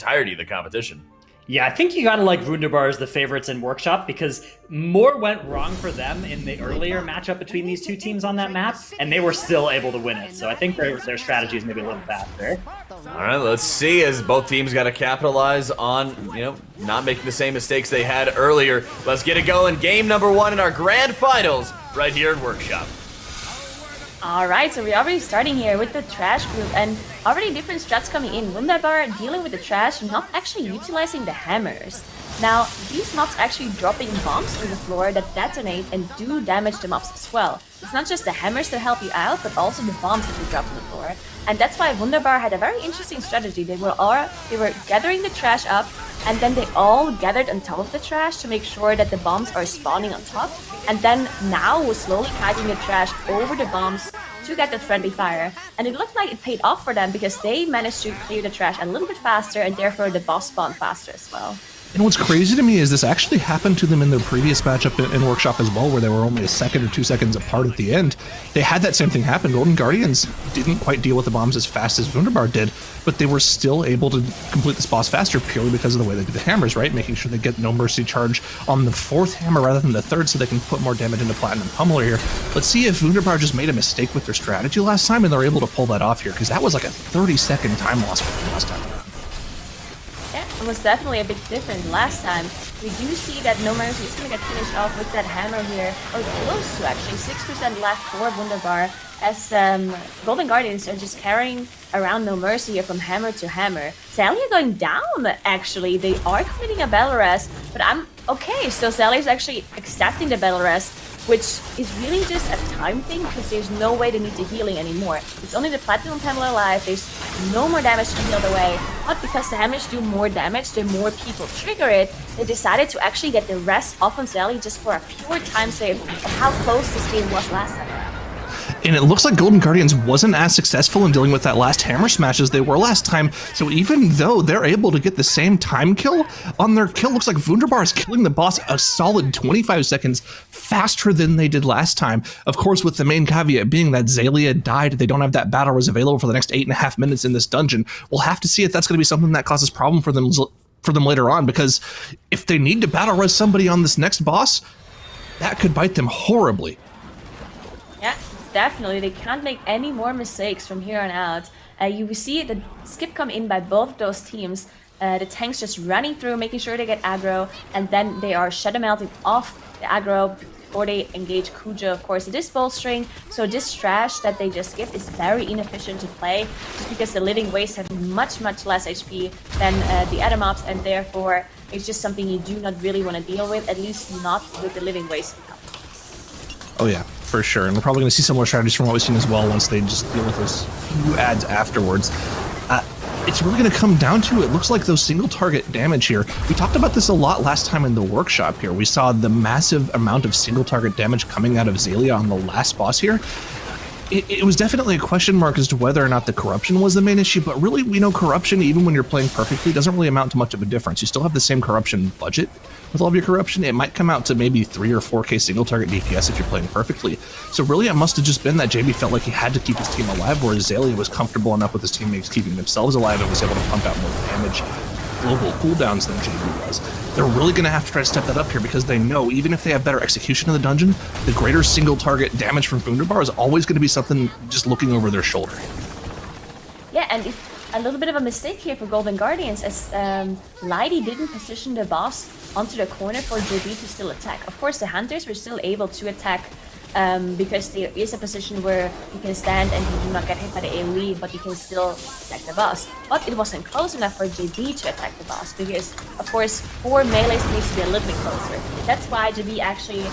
entirety of the competition. Yeah, I think you gotta like Wunderbar as the favorites in Workshop because more went wrong for them in the earlier matchup between these two teams on that map, and they were still able to win it. So I think their strategy is maybe a little faster. All right, let's see as both teams got to capitalize on, not making the same mistakes they had earlier. Let's get it going. Game number 1 in our grand finals right here in Workshop. Alright, so we're already starting here with the trash group and already different strats coming in. Wunderbar dealing with the trash, not actually utilizing the hammers. Now, these mobs actually dropping bombs on the floor that detonate and do damage the mobs as well. It's not just the hammers that help you out, but also the bombs that you drop on the floor. And that's why Wunderbar had a very interesting strategy. They were gathering the trash up, and then they all gathered on top of the trash to make sure that the bombs are spawning on top. And then now we're slowly kiting the trash over the bombs to get that friendly fire. And it looked like it paid off for them because they managed to clear the trash a little bit faster, and therefore the boss spawned faster as well. And what's crazy to me is this actually happened to them in their previous matchup in Workshop as well, where they were only a second or 2 seconds apart at the end. They had that same thing happen. Golden Guardians didn't quite deal with the bombs as fast as Wunderbar did, but they were still able to complete this boss faster purely because of the way they do the hammers, right? Making sure they get no mercy charge on the 4th hammer rather than the 3rd so they can put more damage into Platinum Pummeler here. Let's see if Wunderbar just made a mistake with their strategy last time and they're able to pull that off here, because that was like a 30-second time loss for them last time. Yeah, it was definitely a big difference last time. We do see that No Mercy is going to get finished off with that hammer here, or close to actually, 6% left for Wunderbar, as Golden Guardians are just carrying around No Mercy here from hammer to hammer. Zalia going down, actually. They are committing a battle rest, but I'm okay. So Zalia is actually accepting the battle rest, which is really just a time thing because there's no way they need the healing anymore. It's only the Platinum Pummeler alive, there's no more damage to heal away, but because the hammers do more damage, the more people trigger it, they decided to actually get the rest off on Sally just for a pure time save of how close this game was last time around. And it looks like Golden Guardians wasn't as successful in dealing with that last hammer smash as they were last time, so even though they're able to get the same time kill on their kill, looks like Wunderbar is killing the boss a solid 25 seconds faster than they did last time. Of course, with the main caveat being that Zalia died, they don't have that battle res available for the next 8.5 minutes in this dungeon. We'll have to see if that's going to be something that causes problem for them later on, because if they need to battle res somebody on this next boss, that could bite them horribly. Yeah, definitely. They can't make any more mistakes from here on out. You see the skip come in by both of those teams. The tanks just running through, making sure they get aggro, and then they are shadow melting off the aggro before they engage Kujo. Of course, it is bolstering, so this trash that they just skip is very inefficient to play, just because the living waste have much less HP than the other mobs, and therefore it's just something you do not really want to deal with, at least not with the living waste. Oh yeah, for sure. And we're probably going to see similar strategies from what we've seen as well once they just deal with those few adds afterwards. It's really going to come down to, it looks like those single target damage here. We talked about this a lot last time in the workshop here. We saw the massive amount of single target damage coming out of Zalia on the last boss here. It was definitely a question mark as to whether or not the corruption was the main issue, but really we know corruption, even when you're playing perfectly, doesn't really amount to much of a difference. You still have the same corruption budget with all of your corruption. It might come out to maybe 3 or 4k single target DPS if you're playing perfectly. So really it must have just been that JB felt like he had to keep his team alive, whereas Zalia was comfortable enough with his teammates keeping themselves alive and was able to pump out more damage global cooldowns than JB was. They're really going to have to try to step that up here because they know even if they have better execution in the dungeon, the greater single target damage from Wunderbar is always going to be something just looking over their shoulder. Yeah, and it's a little bit of a mistake here for Golden Guardians, as Lydie didn't position the boss onto the corner for JB to still attack. Of course, the hunters were still able to attack because there is a position where you can stand and you do not get hit by the AoE, but you can still attack the boss. But it wasn't close enough for JB to attack the boss, because, of course, for melees it needs to be a little bit closer. That's why JB actually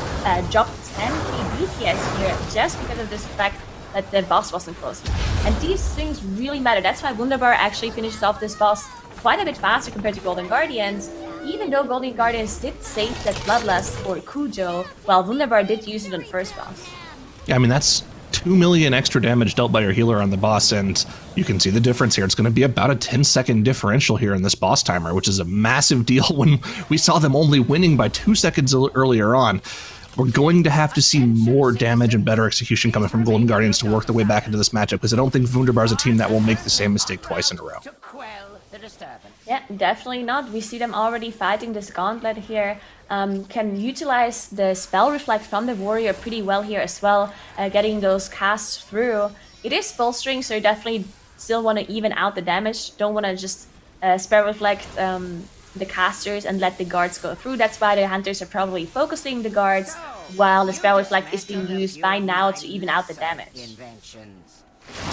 dropped 10k DPS here, just because of this fact that the boss wasn't close enough. And these things really matter. That's why Wunderbar actually finishes off this boss quite a bit faster compared to Golden Guardians, even though Golden Guardians did save that Bloodlust for Kujo, while Wunderbar did use it on the first boss. Yeah, I mean, that's 2 million extra damage dealt by your healer on the boss, and you can see the difference here. It's going to be about a 10-second differential here in this boss timer, which is a massive deal when we saw them only winning by 2 seconds earlier on. We're going to have to see more damage and better execution coming from Golden Guardians to work their way back into this matchup, because I don't think Wunderbar is a team that will make the same mistake twice in a row. Yeah, definitely not. We see them already fighting this gauntlet here. Can utilize the spell reflect from the warrior pretty well here as well, getting those casts through. It is bolstering, so you definitely still want to even out the damage. Don't want to just spell reflect the casters and let the guards go through. That's why the hunters are probably focusing the guards, while the spell reflect is being used by now to even out the damage.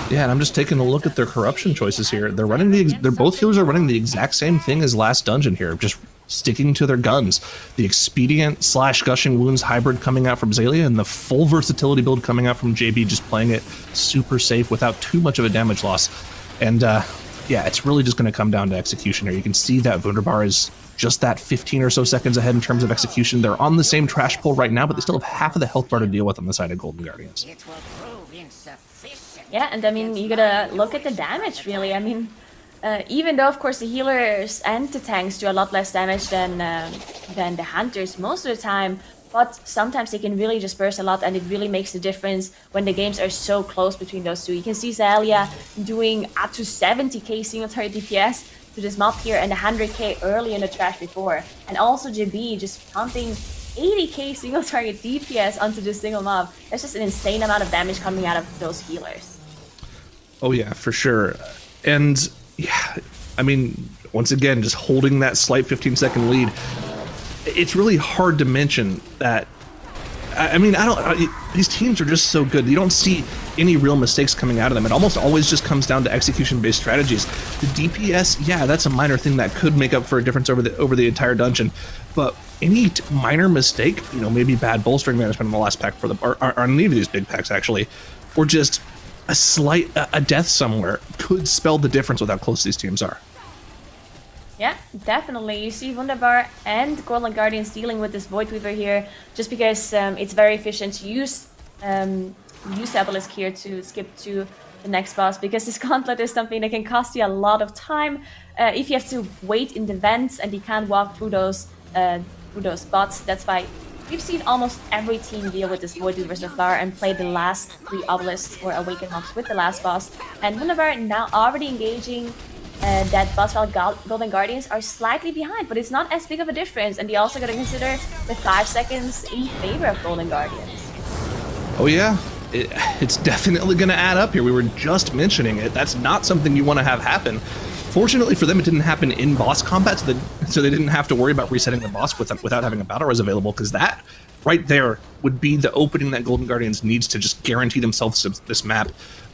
Yeah, and I'm just taking a look at their corruption choices here. They're running they're both healers are running the exact same thing as last dungeon here, just sticking to their guns. The expedient / gushing wounds hybrid coming out from Zalia, and the full versatility build coming out from JB, just playing it super safe without too much of a damage loss. And yeah, it's really just going to come down to execution here. You can see that WUNDERBAR is just that 15 or so seconds ahead in terms of execution. They're on the same trash pull right now, but they still have half of the health bar to deal with on the side of Golden Guardians. Yeah, and I mean, you gotta look at the damage, really. I mean, even though, of course, the healers and the tanks do a lot less damage than the hunters most of the time, but sometimes they can really just burst a lot, and it really makes a difference when the games are so close between those two. You can see Zalia doing up to 70k single target DPS to this mob here, and 100k early in the trash before. And also JB just pumping 80k single target DPS onto this single mob. That's just an insane amount of damage coming out of those healers. Oh yeah, for sure. And yeah, I mean, once again, just holding that slight 15-second lead, it's really hard to mention that. I mean, these teams are just so good. You don't see any real mistakes coming out of them. It almost always just comes down to execution-based strategies. The DPS, yeah, that's a minor thing that could make up for a difference over the entire dungeon. But any minor mistake, you know, maybe bad bolstering management in the last pack for or any of these big packs actually, or just a death somewhere could spell the difference with how close these teams are. Yeah, definitely. You see WUNDERBAR and Golden Guardians dealing with this Void Weaver here, just because it's very efficient to use the Obelisk here to skip to the next boss, because this gauntlet is something that can cost you a lot of time if you have to wait in the vents and you can't walk through those spots. That's why we've seen almost every team deal with this Void Weaver so far and play the last 3 obelisks or awakened mobs with the last boss. And WUNDERBAR now already engaging that boss, while Golden Guardians are slightly behind, but it's not as big of a difference. And you also got to consider the 5 seconds in favor of Golden Guardians. Oh yeah, it's definitely going to add up here. We were just mentioning it. That's not something you want to have happen. Fortunately for them, it didn't happen in boss combat, so they didn't have to worry about resetting the boss without having a battle res available, because that right there would be the opening that Golden Guardians needs to just guarantee themselves this map.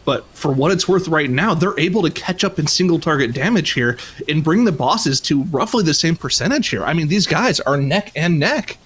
But for what it's worth right now, they're able to catch up in single target damage here and bring the bosses to roughly the same percentage here. I mean, these guys are neck and neck.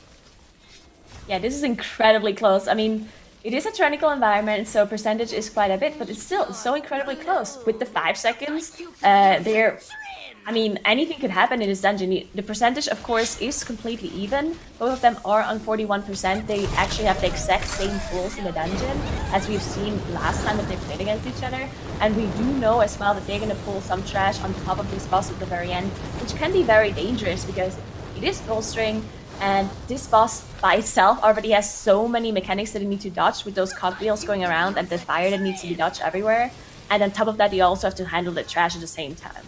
Yeah, this is incredibly close. I mean, it is a Tyrannical environment, so percentage is quite a bit, but it's still so incredibly close. With the 5 seconds, I mean, anything could happen in this dungeon. The percentage, of course, is completely even. Both of them are on 41%. They actually have the exact same pulls in the dungeon, as we've seen last time that they played against each other. And we do know as well that they're going to pull some trash on top of this boss at the very end, which can be very dangerous because it is bolstering. And this boss by itself already has so many mechanics that you need to dodge, with those cogwheels going around and the fire that needs to be dodged everywhere. And on top of that, you also have to handle the trash at the same time.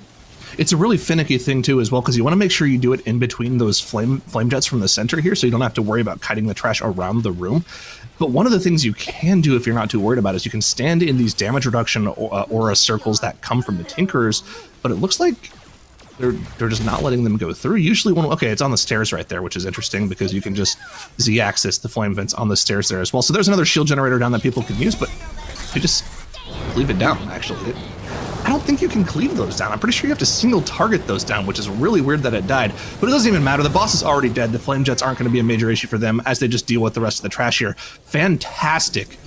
It's a really finicky thing too as well, because you want to make sure you do it in between those flame jets from the center here, so you don't have to worry about kiting the trash around the room. But one of the things you can do if you're not too worried about it is you can stand in these damage reduction aura circles that come from the Tinkerers, but it looks like they're just not letting them go through. Usually okay, it's on the stairs right there, which is interesting because you can just Z-axis the flame vents on the stairs there as well. So there's another shield generator down that people can use, but they just leave it down, actually. I don't think you can cleave those down. I'm pretty sure you have to single target those down, which is really weird that it died. But it doesn't even matter. The boss is already dead. The flame jets aren't going to be a major issue for them as they just deal with the rest of the trash here. Fantastic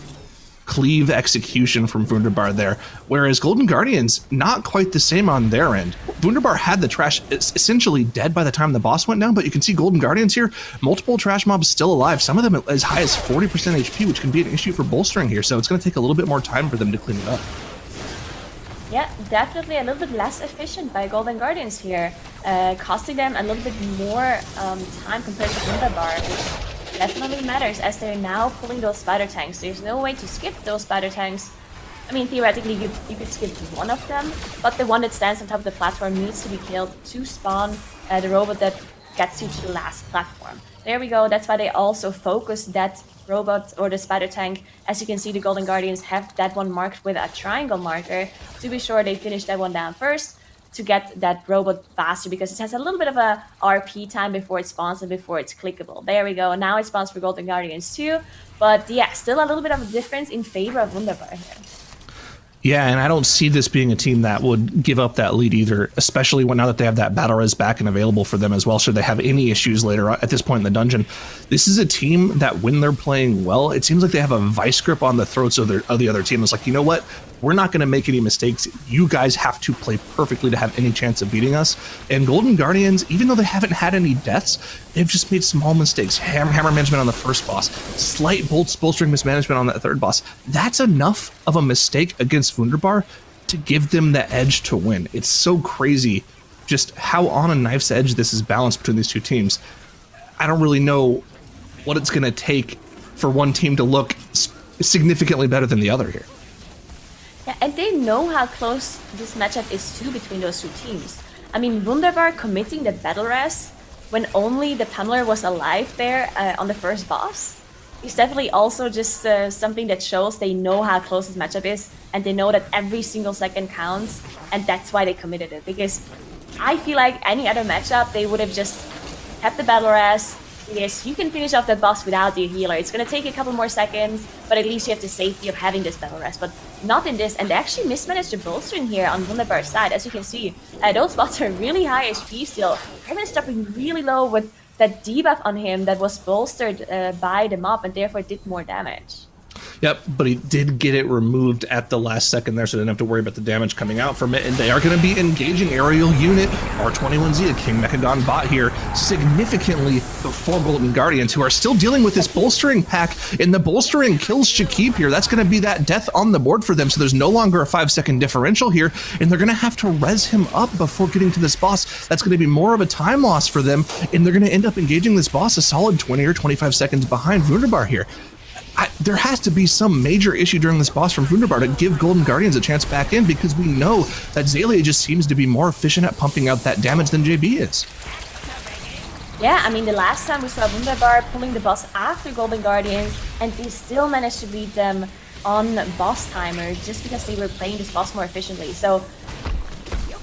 cleave execution from WUNDERBAR there, whereas Golden Guardians, not quite the same on their end. WUNDERBAR had the trash essentially dead by the time the boss went down, but you can see Golden Guardians here, multiple trash mobs still alive, some of them as high as 40% HP, which can be an issue for bolstering here, so it's going to take a little bit more time for them to clean it up. Yeah, definitely a little bit less efficient by Golden Guardians here, costing them a little bit more time compared to WUNDERBAR, which definitely matters as they're now pulling those spider tanks. There's no way to skip those spider tanks, I mean, theoretically, you could skip one of them, but the one that stands on top of the platform needs to be killed to spawn the robot that gets you to the last platform. There we go. That's why they also focus that robot or the spider tank. As you can see, the Golden Guardians have that one marked with a triangle marker to be sure they finish that one down first to get that robot faster, because it has a little bit of a RP time before it spawns and before it's clickable. There we go. Now it spawns for Golden Guardians too. But yeah, still a little bit of a difference in favor of Wunderbar here. Yeah, and I don't see this being a team that would give up that lead either, especially now that they have that battle res back and available for them as well, should they have any issues later at this point in the dungeon. This is a team that when they're playing well, it seems like they have a vice grip on the throats of the other team. It's like, you know what? We're not going to make any mistakes. You guys have to play perfectly to have any chance of beating us. And Golden Guardians, even though they haven't had any deaths, they've just made small mistakes. Hammer management on the first boss, slight bolstering mismanagement on that third boss. That's enough of a mistake against Wunderbar to give them the edge to win. It's so crazy just how on a knife's edge this is balanced between these two teams. I don't really know what it's going to take for one team to look significantly better than the other here. Yeah, and they know how close this matchup is too between those two teams. I mean, Wunderbar committing the battle res when only the Pummeler was alive there on the first boss is definitely also just something that shows they know how close this matchup is, and they know that every single second counts, and that's why they committed it. Because I feel like any other matchup, they would have just kept the battle res. Yes, you can finish off that boss without the healer. It's going to take a couple more seconds, but at least you have the safety of having this battle rest. But not in this, and they actually mismanaged the bolstering here on Wunderbar's side. As you can see, those bots are really high HP still. Grievous dropping really low with that debuff on him that was bolstered by the mob and therefore did more damage. Yep, but he did get it removed at the last second there, so they didn't have to worry about the damage coming out from it. And they are going to be engaging aerial unit R21Z, a King Mechagon bot here, significantly before Golden Guardians, who are still dealing with this bolstering pack. And the bolstering kills Shakib here. That's going to be that death on the board for them. So there's no longer a 5-second differential here, and they're going to have to res him up before getting to this boss. That's going to be more of a time loss for them, and they're going to end up engaging this boss a solid 20 or 25 seconds behind Wunderbar here. There has to be some major issue during this boss from Wunderbar to give Golden Guardians a chance back in, because we know that Xaylia just seems to be more efficient at pumping out that damage than JB is. Yeah, I mean, the last time we saw Wunderbar pulling the boss after Golden Guardians, and they still managed to beat them on boss timer just because they were playing this boss more efficiently. So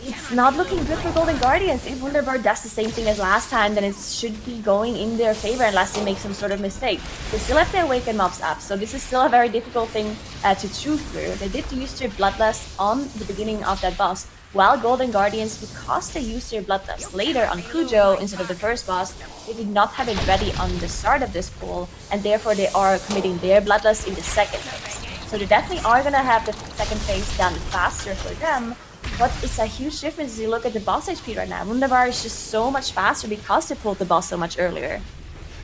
it's not looking good for Golden Guardians. If Wunderbar does the same thing as last time, then it should be going in their favor unless they make some sort of mistake. They still have their Awakened mobs up, so this is still a very difficult thing to chew through. They did use their Bloodlust on the beginning of that boss, while Golden Guardians, because they used their Bloodlust later on Cujo instead of the first boss, they did not have it ready on the start of this pool, and therefore they are committing their Bloodlust in the second phase. So they definitely are going to have the second phase done faster for them. But it's a huge difference as you look at the boss HP right now. Wunderbar is just so much faster because they pulled the boss so much earlier.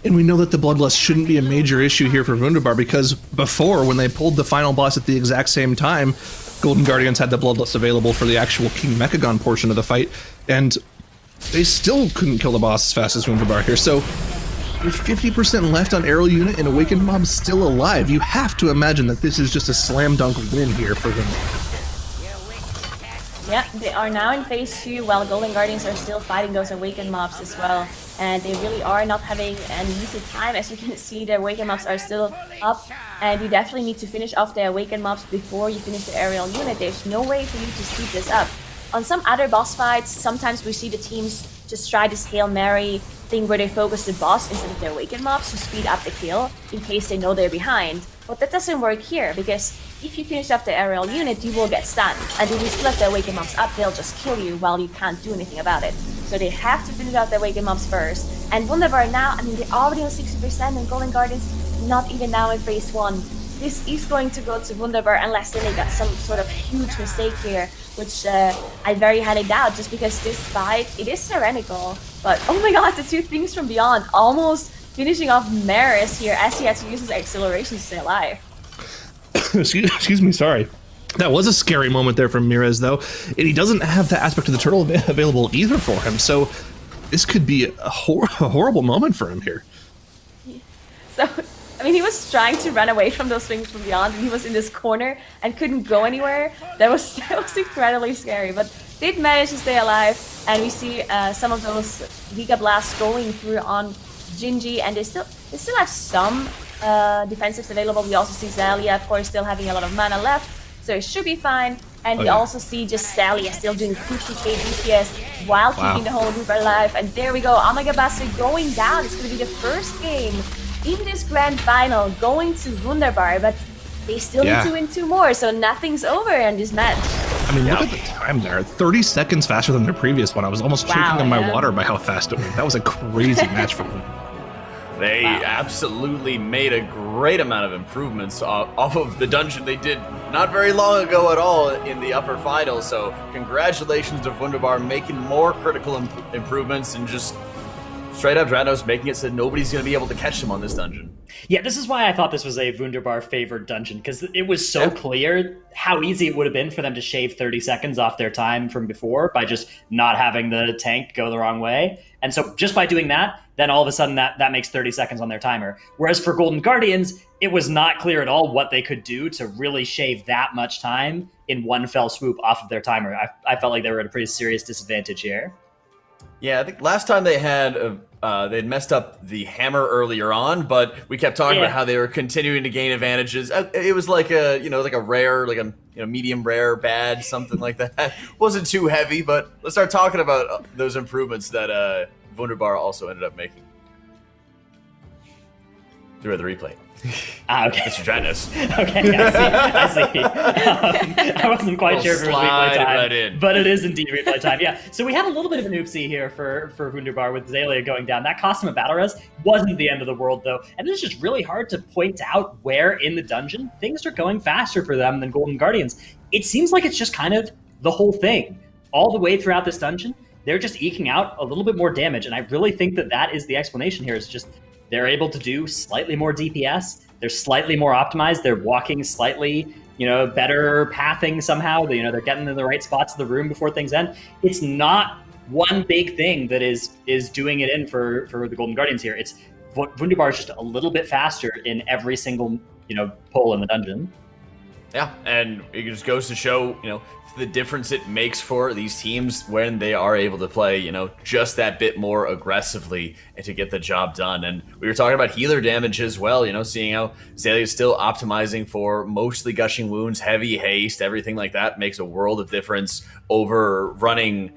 And we know that the Bloodlust shouldn't be a major issue here for Wunderbar, because before, when they pulled the final boss at the exact same time, Golden Guardians had the Bloodlust available for the actual King Mechagon portion of the fight, and they still couldn't kill the boss as fast as Wunderbar here. So with 50% left on Aerial Unit and Awakened Mob still alive, you have to imagine that this is just a slam dunk win here for Wunderbar. Yeah, they are now in phase 2, while Golden Guardians are still fighting those Awakened mobs as well. And they really are not having an easy time. As you can see, the Awakened mobs are still up. And you definitely need to finish off the Awakened mobs before you finish the aerial unit. There's no way for you to speed this up. On some other boss fights, sometimes we see the teams just try this Hail Mary thing where they focus the boss instead of the Awakened mobs to speed up the kill in case they know they're behind. But that doesn't work here, because if you finish off the aerial unit, you will get stunned. And if you still have the Awakened mobs up, they'll just kill you while you can't do anything about it. So they have to finish off the Awakened mobs first. And Wunderbar now, I mean, they're already on 60%, and Golden Guardians not even now in phase 1. This is going to go to Wunderbar unless they make some sort of huge mistake here, which I very highly doubt, just because this fight, it is Tyrannical. But oh my god, the two things from beyond almost finishing off Maris here as he had to use his acceleration to stay alive. Excuse me, sorry. That was a scary moment there from Mirez, though. And he doesn't have the aspect of the turtle available either for him, so this could be a horrible moment for him here. So, I I mean, he was trying to run away from those swings from beyond, and he was in this corner and couldn't go anywhere. That was incredibly scary, but did manage to stay alive. And we see some of those Giga Blasts going through on Gingy, and they still have some defensives available. We also see Zalia, of course, still having a lot of mana left, so it should be fine. And we also see just Zalia still doing 50k DPS while keeping the whole group alive. And there we go, Omega Bastard going down. It's going to be the first game in this grand final going to Wunderbar, but they still need to win 2 more, so nothing's over in this match. I mean, look at the time there. 30 seconds faster than the previous one. I was almost choking on my water by how fast it went. That was a crazy match for them. They absolutely made a great amount of improvements off of the dungeon they did not very long ago at all in the upper final. So congratulations to Wunderbar making more critical improvements and just straight up Dranos making it so nobody's going to be able to catch them on this dungeon. Yeah, this is why I thought this was a Wunderbar favored dungeon, because it was so clear how easy it would have been for them to shave 30 seconds off their time from before by just not having the tank go the wrong way. And so just by doing that, then all of a sudden that makes 30 seconds on their timer. Whereas for Golden Guardians, it was not clear at all what they could do to really shave that much time in one fell swoop off of their timer. I felt like they were at a pretty serious disadvantage here. Yeah, I think last time they had they'd messed up the hammer earlier on, but we kept talking about how they were continuing to gain advantages. It was like a like a rare, like a medium rare bad, something like that. Wasn't too heavy, but let's start talking about those improvements that Wunderbar also ended up making through the replay. Okay. Mr. Dranos. Okay, I see. I wasn't quite sure if it was replay time, right but it is indeed replay time. Yeah, so we had a little bit of an oopsie here for Wunderbar with Zalia going down. That cost him a battle res. Wasn't the end of the world, though. And it's just really hard to point out where in the dungeon things are going faster for them than Golden Guardians. It seems like it's just kind of the whole thing. All the way throughout this dungeon, they're just eking out a little bit more damage. And I really think that is the explanation here. It's just they're able to do slightly more DPS. They're slightly more optimized. They're walking slightly, better pathing somehow. They're getting in the right spots of the room before things end. It's not one big thing that is doing it in for the Golden Guardians here. It's Wunderbar is just a little bit faster in every single, pull in the dungeon. Yeah, and it just goes to show, the difference it makes for these teams when they are able to play, just that bit more aggressively and to get the job done. And we were talking about healer damage as well, seeing how Zalia is still optimizing for mostly gushing wounds, heavy haste, everything like that makes a world of difference over running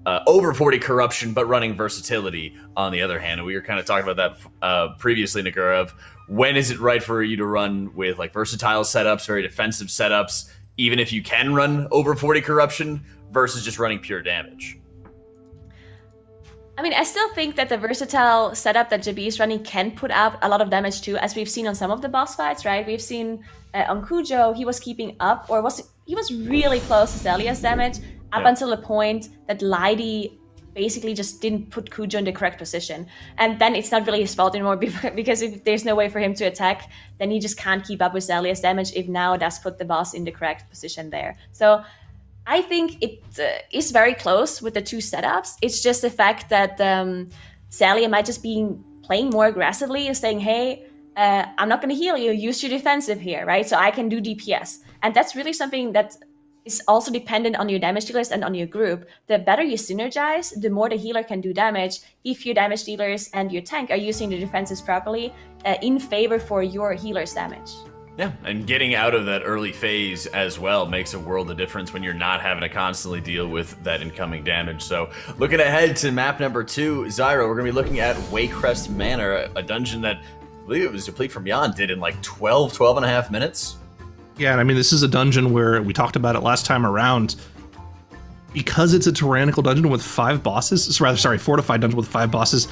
over 40 corruption, but running versatility on the other hand. And we were kind of talking about that previously, Nagura, of when is it right for you to run with like versatile setups, very defensive setups, even if you can run over 40 corruption versus just running pure damage. I mean, I still think that the versatile setup that JB is running can put out a lot of damage too, as we've seen on some of the boss fights, right? We've seen on Kujo, he was keeping up, or he was really close to Zalia's damage up until the point that Lydie basically just didn't put Kujo in the correct position. And then it's not really his fault anymore, because if there's no way for him to attack, then he just can't keep up with Zalia's damage if now that's put the boss in the correct position there. So I think it is very close with the two setups. It's just the fact that Zalia might just be playing more aggressively and saying, hey, I'm not going to heal you, use your defensive here, right? So I can do DPS. And that's really something that is also dependent on your damage dealers and on your group. The better you synergize, the more the healer can do damage if your damage dealers and your tank are using the defenses properly in favor for your healer's damage. Yeah, and getting out of that early phase as well makes a world of difference when you're not having to constantly deal with that incoming damage. So looking ahead to map number 2, Zyro, we're going to be looking at Waycrest Manor, a dungeon that I believe it was Deplete from Beyond did in like 12 and a half minutes. Yeah, and I mean, this is a dungeon where we talked about it last time around. Because it's a tyrannical dungeon with 5 bosses, fortified dungeon with 5 bosses,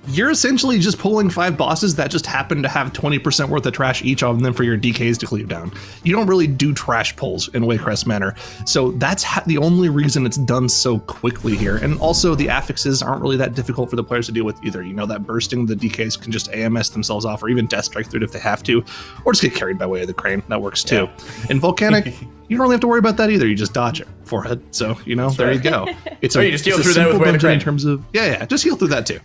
you're essentially just pulling 5 bosses that just happen to have 20% worth of trash each of them for your DKs to cleave down. You don't really do trash pulls in Waycrest Manor. So that's the only reason it's done so quickly here. And also the affixes aren't really that difficult for the players to deal with either. That bursting, the DKs can just AMS themselves off or even Death Strike through it if they have to, or just get carried by way of the crane. That works too. In Volcanic, you don't really have to worry about that either. You just dodge it. Forehead. So, there you go. It's you just heal through that with way of the crane. In terms of, just heal through that too.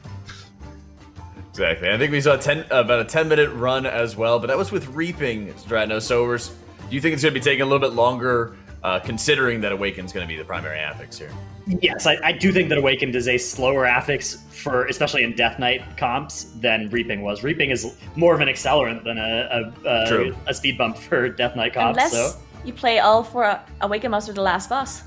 Exactly. I think we saw about a 10-minute run as well, but that was with Reaping, Stratno. So do you think it's going to be taking a little bit longer, considering that Awaken's going to be the primary affix here? Yes, I do think that Awakened is a slower affix for, especially in Death Knight comps, than Reaping was. Reaping is more of an accelerant than a speed bump for Death Knight comps. Unless you play all 4 Awakened monster the last boss.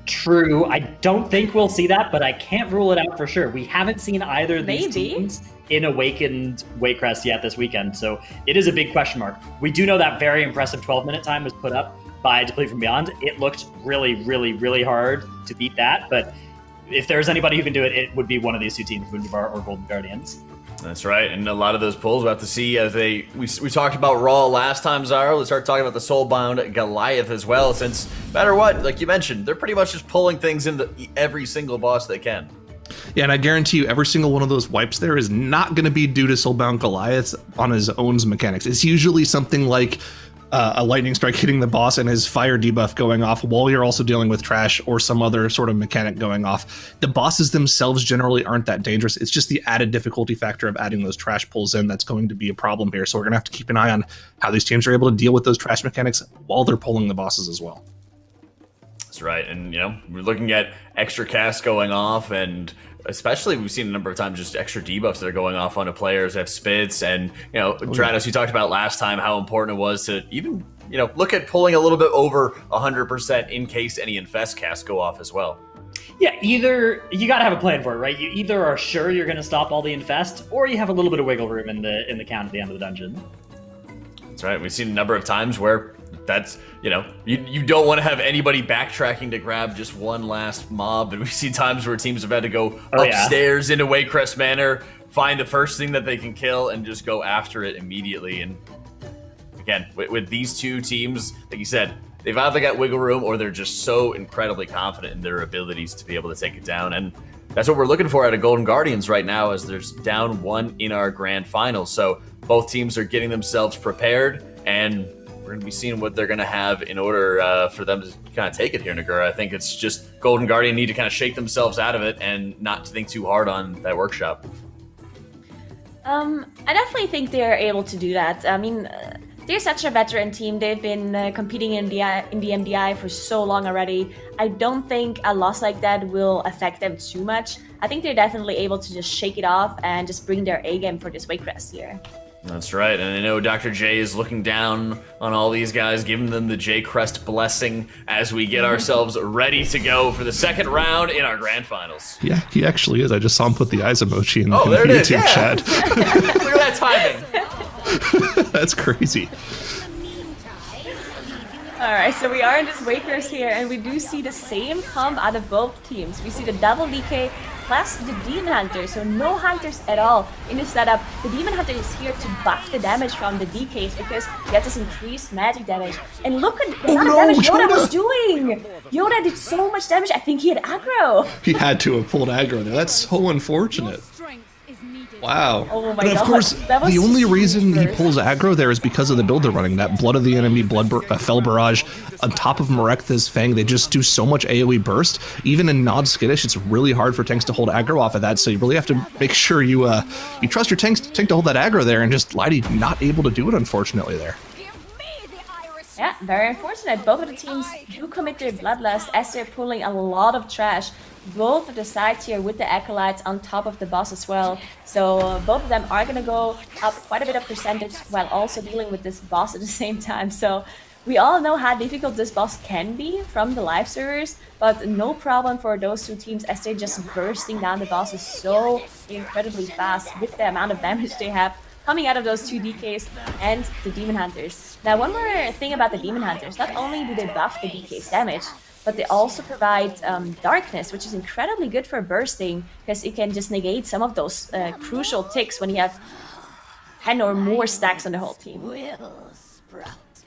True. I don't think we'll see that, but I can't rule it out for sure. We haven't seen either of these teams in Awakened Waycrest yet this weekend, so it is a big question mark. We do know that very impressive 12-minute time was put up by Deplete from Beyond. It looked really, really, really hard to beat that, but if there's anybody who can do it, it would be one of these two teams, Wunderbar or Golden Guardians. That's right, and a lot of those pulls we'll have to see as we talked about Raw last time, Zyro. Let's start talking about the Soulbound Goliath as well, since no matter what, like you mentioned, they're pretty much just pulling things into every single boss they can. Yeah, and I guarantee you every single one of those wipes there is not going to be due to Soulbound Goliath on his own mechanics. It's usually something like a lightning strike hitting the boss and his fire debuff going off while you're also dealing with trash or some other sort of mechanic going off. The bosses themselves generally aren't that dangerous. It's just the added difficulty factor of adding those trash pulls in that's going to be a problem here. So we're going to have to keep an eye on how these teams are able to deal with those trash mechanics while they're pulling the bosses as well. That's right, and we're looking at extra casts going off, and especially we've seen a number of times just extra debuffs that are going off onto players that have spits, and Dranos, you talked about last time how important it was to even look at pulling a little bit over 100% in case any infest casts go off as well. Yeah, either you got to have a plan for it, right? You either are sure you're going to stop all the infest, or you have a little bit of wiggle room in the count at the end of the dungeon. That's right. We've seen a number of times where that's, you don't want to have anybody backtracking to grab just one last mob. And we see times where teams have had to go upstairs into Waycrest Manor, find the first thing that they can kill, and just go after it immediately. And again, with these two teams, like you said, they've either got wiggle room or they're just so incredibly confident in their abilities to be able to take it down. And that's what we're looking for out of Golden Guardians right now, as there's down 1 in our grand final. So both teams are getting themselves prepared, and we're going to be seeing what they're going to have in order for them to kind of take it here, Nagura. I think it's just Golden Guardian need to kind of shake themselves out of it and not to think too hard on that workshop. I definitely think they're able to do that. I mean, they're such a veteran team. They've been competing in the MDI for so long already. I don't think a loss like that will affect them too much. I think they're definitely able to just shake it off and just bring their A game for this Waycrest here. That's right, and I know Dr. J is looking down on all these guys, giving them the J-Crest blessing as we get ourselves ready to go for the second round in our grand finals. Yeah, he actually is. I just saw him put the eyes emoji in the YouTube YouTube chat. Look at that timing. That's crazy. Alright, so we are in this Waycrest here, and we do see the same comp out of both teams. We see the double DK plus the Demon Hunter, so no Hunters at all in the setup. The Demon Hunter is here to buff the damage from the DKs because you get this increased magic damage. And look at the amount of damage Yoda was doing! Yoda did so much damage, I think he had aggro! He had to have pulled aggro there. That's so unfortunate. Wow. Oh my and of God. course, the only reason he pulls aggro there is because of the build they're running. That Blood of the Enemy, Fell Barrage, on top of Merektha's Fang, they just do so much AoE burst. Even in Nod Skittish, it's really hard for tanks to hold aggro off of that, so you really have to make sure you trust your tank to hold that aggro there, and just Lighty not able to do it, unfortunately, there. Yeah, very unfortunate. Both of the teams do commit their bloodlust as they're pulling a lot of trash. Both of the sides here with the Acolytes on top of the boss as well. So both of them are going to go up quite a bit of percentage while also dealing with this boss at the same time. So we all know how difficult this boss can be from the live servers, but no problem for those two teams as they're just bursting down the bosses so incredibly fast with the amount of damage they have coming out of those two DKs and the Demon Hunters. Now, one more thing about the Demon Hunters, not only do they buff the DK's damage, but they also provide darkness, which is incredibly good for bursting, because it can just negate some of those crucial ticks when you have 10 or more stacks on the whole team.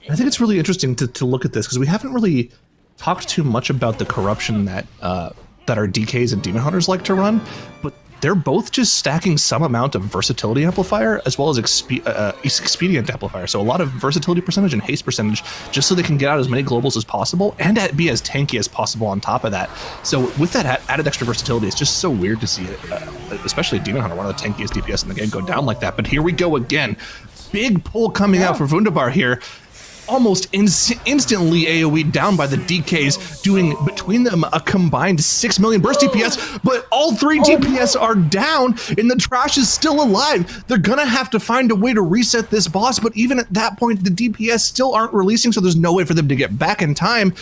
I think it's really interesting to look at this, because we haven't really talked too much about the corruption that our DKs and Demon Hunters like to run, but they're both just stacking some amount of versatility amplifier as well as expedient amplifier. So a lot of versatility percentage and haste percentage, just so they can get out as many globals as possible and be as tanky as possible on top of that. So with that added extra versatility, it's just so weird to see it, especially Demon Hunter, one of the tankiest DPS in the game, go down like that. But here we go again. Big pull coming out for Wunderbar here. Almost instantly AoE down by the DKs, doing between them a combined 6 million burst DPS, but all 3 DPS are down and the trash is still alive. They're gonna have to find a way to reset this boss, but even at that point, the DPS still aren't releasing, so there's no way for them to get back in time.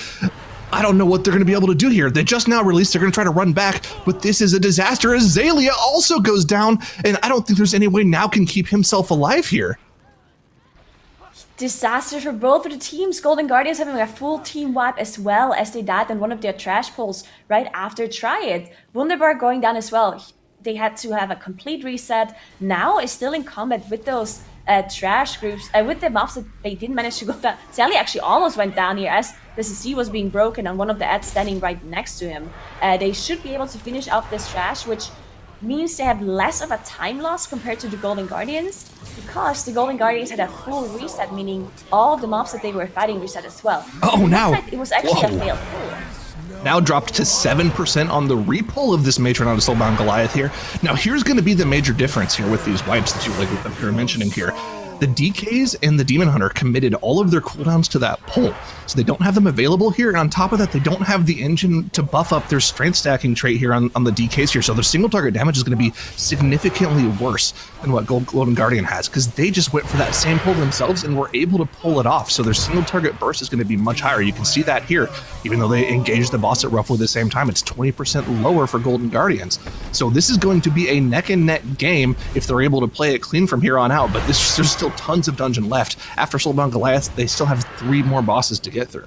I don't know what they're going to be able to do here. They just now released, they're going to try to run back, but this is a disaster. Azalea also goes down, and I don't think there's any way now can keep himself alive here. Disaster for both of the teams. Golden Guardians having a full team wipe as well as they died in one of their trash pulls right after Triad. Wunderbar going down as well. They had to have a complete reset. Now is still in combat with those trash groups, with the mobs that they didn't manage to go down. Sally actually almost went down here as the CC was being broken on one of the ads standing right next to him. They should be able to finish off this trash, which means they have less of a time loss compared to the Golden Guardians, because the Golden Guardians had a full reset, meaning all the mobs that they were fighting reset as well. Oh, now it was actually a failed pull. Now dropped to 7% on the repull of this Matron out of Soulbound Goliath here. Now here's going to be the major difference here with these wipes that you're mentioning here. The DKs and the Demon Hunter committed all of their cooldowns to that pull, so they don't have them available here. And on top of that, they don't have the engine to buff up their strength stacking trait here on the DKs here. So their single target damage is going to be significantly worse than what Golden Guardian has, because they just went for that same pull themselves and were able to pull it off. So their single target burst is going to be much higher. You can see that here, even though they engaged the boss at roughly the same time, it's 20% lower for Golden Guardians. So this is going to be a neck and neck game if they're able to play it clean from here on out. But there's still tons of dungeon left. After Soulbound Goliath, they still have 3 more bosses to get through.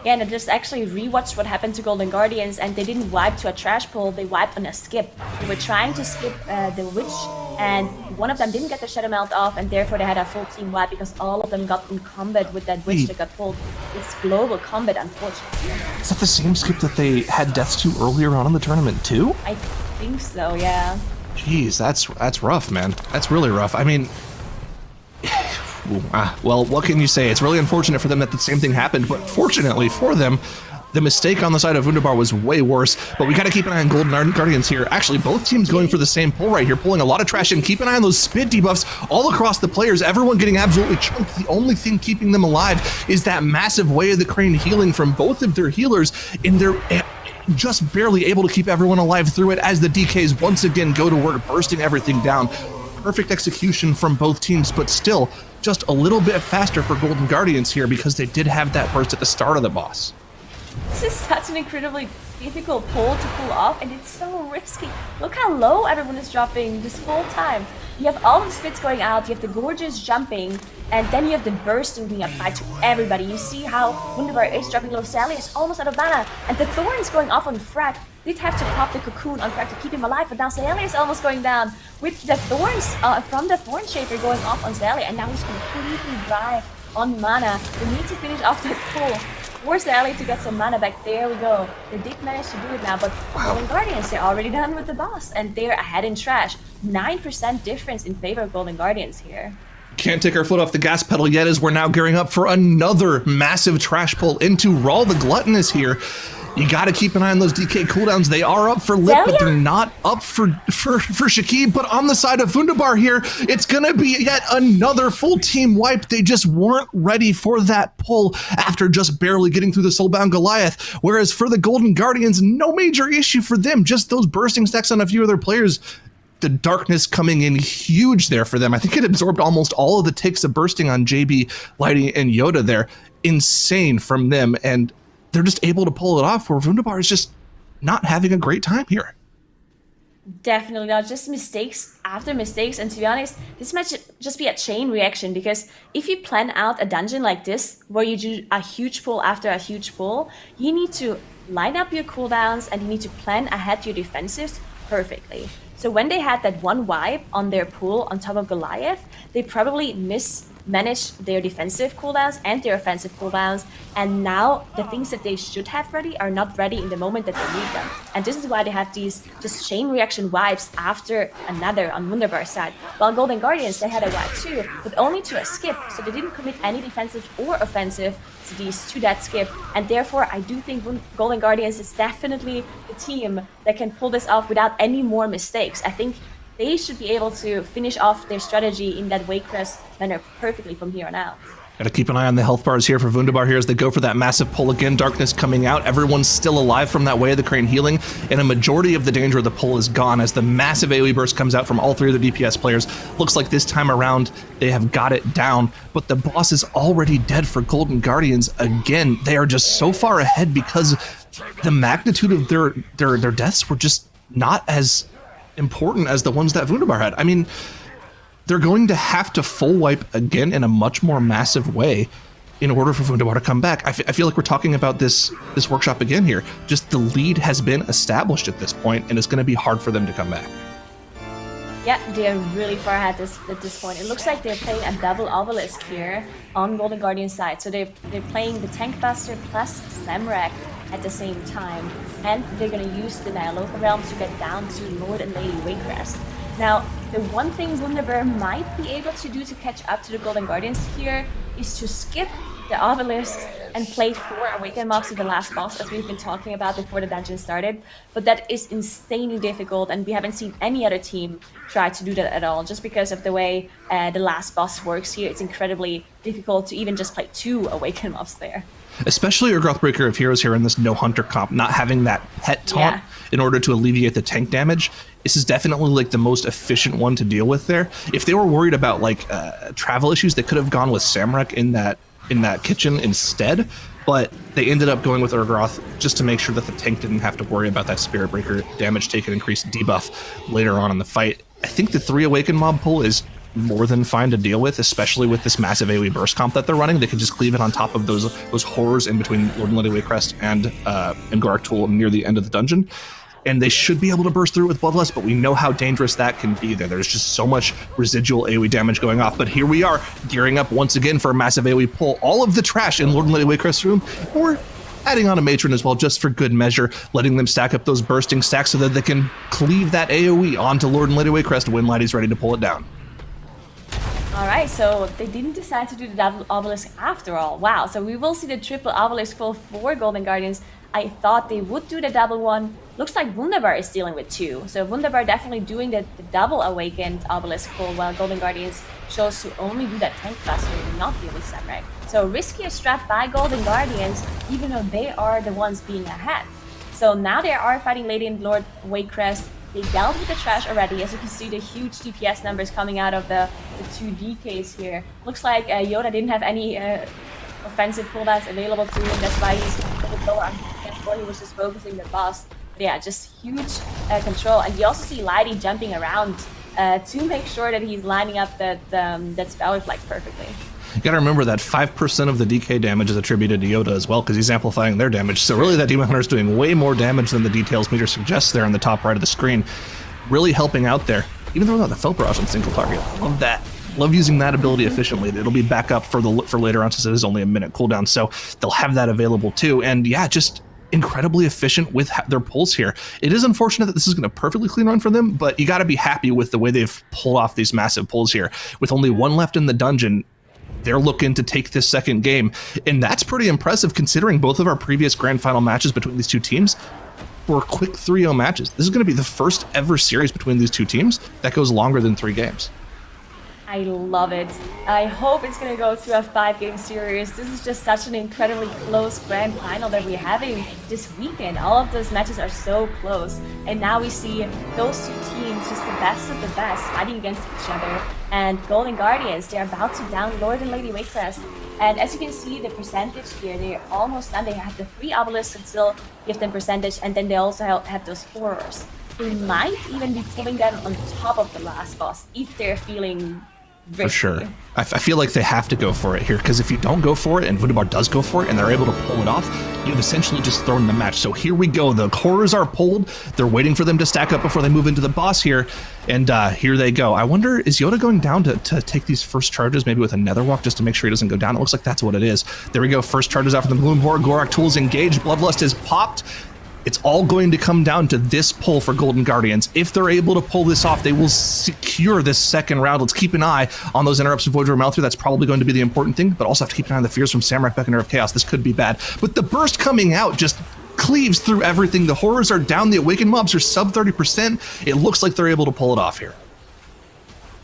Yeah, and I just actually rewatched what happened to Golden Guardians, and they didn't wipe to a trash pull, they wiped on a skip. They were trying to skip the Witch, and one of them didn't get the Shadow Melt off, and therefore they had a full team wipe because all of them got in combat with that Witch that got pulled. It's global combat, unfortunately. Is that the same skip that they had deaths to earlier on in the tournament too? I think so, yeah. Jeez, that's rough, man. That's really rough. I mean, well, what can you say? It's really unfortunate for them that the same thing happened, but fortunately for them, the mistake on the side of Wunderbar was way worse. But we got to keep an eye on Golden Guardians here. Actually, both teams going for the same pull right here, pulling a lot of trash in. Keep an eye on those spit debuffs all across the players. Everyone getting absolutely chunked. The only thing keeping them alive is that massive Way of the Crane healing from both of their healers, and they're just barely able to keep everyone alive through it as the DKs once again go to work, bursting everything down. Perfect execution from both teams, but still just a little bit faster for Golden Guardians here because they did have that burst at the start of the boss. This is such an incredibly difficult pull to pull off, and it's so risky. Look how low everyone is dropping this whole time. You have all the spits going out, you have the Gorgeous jumping, and then you have the bursting being applied to everybody. You see how Wunderbar is dropping low. Sally is almost out of mana, and the Thorns going off on Frack. Did have to pop the cocoon on Frack to keep him alive, but now Sally is almost going down with the Thorns from the Thorn Shaker going off on Sally, and now he's completely dry on mana. We need to finish off that pull. Force Sally to get some mana back. There we go. They did manage to do it now, but Golden Guardians, they're already done with the boss, and they're ahead in trash. 9% difference in favor of Golden Guardians here. Can't take our foot off the gas pedal yet as we're now gearing up for another massive trash pull into Rawl the Gluttonous here. You got to keep an eye on those DK cooldowns. They are up for Lip, but they're not up for Shakib. But on the side of Wunderbar here, it's going to be yet another full team wipe. They just weren't ready for that pull after just barely getting through the Soulbound Goliath. Whereas for the Golden Guardians, no major issue for them. Just those bursting stacks on a few other players. The darkness coming in huge there for them. I think it absorbed almost all of the ticks of bursting on JB, Lighty, and Yoda there. Insane from them. And they're just able to pull it off, where Wunderbar is just not having a great time here. Definitely not. Just mistakes after mistakes. And to be honest, this might just be a chain reaction, because if you plan out a dungeon like this, where you do a huge pull after a huge pull, you need to line up your cooldowns and you need to plan ahead your defensives perfectly. So when they had that one wipe on their pull on top of Goliath, they probably manage their defensive cooldowns and their offensive cooldowns, and now the things that they should have ready are not ready in the moment that they need them. And this is why they have these just chain reaction wipes after another on WUNDERBAR side. While Golden Guardians, they had a wipe too, but only to a skip, so they didn't commit any defensive or offensive CDs to that skip, and therefore I do think Golden Guardians is definitely the team that can pull this off without any more mistakes. I think they should be able to finish off their strategy in that Waycrest manner perfectly from here on out. Gotta keep an eye on the health bars here for WUNDERBAR here as they go for that massive pull again. Darkness coming out. Everyone's still alive from that Way of the Crane healing, and a majority of the danger of the pull is gone as the massive AoE burst comes out from all three of the DPS players. Looks like this time around they have got it down, but the boss is already dead for Golden Guardians again. They are just so far ahead because the magnitude of their deaths were just not as important as the ones that WUNDERBAR had. I mean, they're going to have to full wipe again in a much more massive way in order for WUNDERBAR to come back. I feel like we're talking about this workshop again here. Just the lead has been established at this point, and it's going to be hard for them to come back. Yeah, they're really far ahead at this point. It looks like they're playing a double obelisk here on Golden Guardian's side. So they're playing the Tank Buster plus Samrak at the same time, and they're going to use the Nyaloka Realm to get down to Lord and Lady Waycrest. Now, the one thing WUNDERBAR might be able to do to catch up to the Golden Guardians here is to skip the obelisks and play 4 Awakened mobs to the last boss, as we've been talking about before the dungeon started. But that is insanely difficult, and we haven't seen any other team try to do that at all. Just because of the way the last boss works here, it's incredibly difficult to even just play 2 Awakened mobs there. Especially your Growthbreaker of Heroes here in this no hunter comp, not having that pet taunt in order to alleviate the tank damage. This is definitely like the most efficient one to deal with there. If they were worried about like travel issues, they could have gone with Samrak in that kitchen instead, but they ended up going with Urgroth just to make sure that the tank didn't have to worry about that Spirit Breaker damage taken increased debuff later on in the fight. I think the 3 Awakened mob pull is more than fine to deal with, especially with this massive AoE burst comp that they're running. They can just cleave it on top of those horrors in between Lord and Lady Waycrest and Garrick Tool near the end of the dungeon. And they should be able to burst through it with Bloodlust, but we know how dangerous that can be there. There's just so much residual AoE damage going off. But here we are, gearing up once again for a massive AoE pull. All of the trash in Lord and Lady Waycrest's room, or adding on a Matron as well, just for good measure, letting them stack up those bursting stacks so that they can cleave that AoE onto Lord and Lady Waycrest when Laddie's ready to pull it down. Alright, so they didn't decide to do the double obelisk after all. Wow, so we will see the triple obelisk pull for Golden Guardians. I thought they would do the double one. Looks like WUNDERBAR is dealing with 2. So WUNDERBAR definitely doing the double awakened obelisk pull, while Golden Guardians chose to only do that tank buster and not deal with Samurai. So riskier strat by Golden Guardians, even though they are the ones being ahead. So now they are fighting Lady and Lord Waycrest. They dealt with the trash already, as you can see the huge DPS numbers coming out of the 2 DKs here. Looks like Yoda didn't have any offensive cooldowns available to him, that's why he's a bit lower on DPS, or he was just focusing the boss. But yeah, just huge control. And you also see Lighty jumping around to make sure that he's lining up that spell reflect perfectly. You gotta remember that 5% of the DK damage is attributed to Yoda as well, because he's amplifying their damage. So really that Demon Hunter is doing way more damage than the details meter suggests there on the top right of the screen. Really helping out there, even though not the Fell Barrage on single target. Love that. Love using that ability efficiently. It'll be back up for later on, since it is only a minute cooldown, so they'll have that available too. And yeah, just incredibly efficient with their pulls here. It is unfortunate that this is going to perfectly clean run for them, but you got to be happy with the way they've pulled off these massive pulls here. With only 1 left in the dungeon, they're looking to take this second game, and that's pretty impressive considering both of our previous grand final matches between these 2 teams were quick 3-0 matches. This is going to be the first ever series between these 2 teams that goes longer than 3 games. I love it. I hope it's going to go to a 5-game series. This is just such an incredibly close grand final that we're having this weekend. All of those matches are so close. And now we see those 2 teams, just the best of the best, fighting against each other. And Golden Guardians, they're about to down Lord and Lady Waycrest. And as you can see, the percentage here, they're almost done. They have the 3 obelisks that still give them percentage, and then they also have those horrors. They might even be pulling them on top of the last boss if they're feeling For sure. I feel like they have to go for it here, because if you don't go for it and WUNDERBAR does go for it and they're able to pull it off, you've essentially just thrown the match. So here we go. The horrors are pulled. They're waiting for them to stack up before they move into the boss here. And here they go. I wonder, is Yoda going down to take these first charges, maybe with a nether walk, just to make sure he doesn't go down? It looks like that's what it is. There we go. First charges out from the Gloom Horde. Gorak Tools engaged. Bloodlust is popped. It's all going to come down to this pull for Golden Guardians. If they're able to pull this off, they will secure this second round. Let's keep an eye on those interrupts of Void Malthrough. That's probably going to be the important thing, but also have to keep an eye on the fears from Samurai Beckoner of Chaos. This could be bad. But the burst coming out just cleaves through everything. The horrors are down. The awakened mobs are sub 30%. It looks like they're able to pull it off here.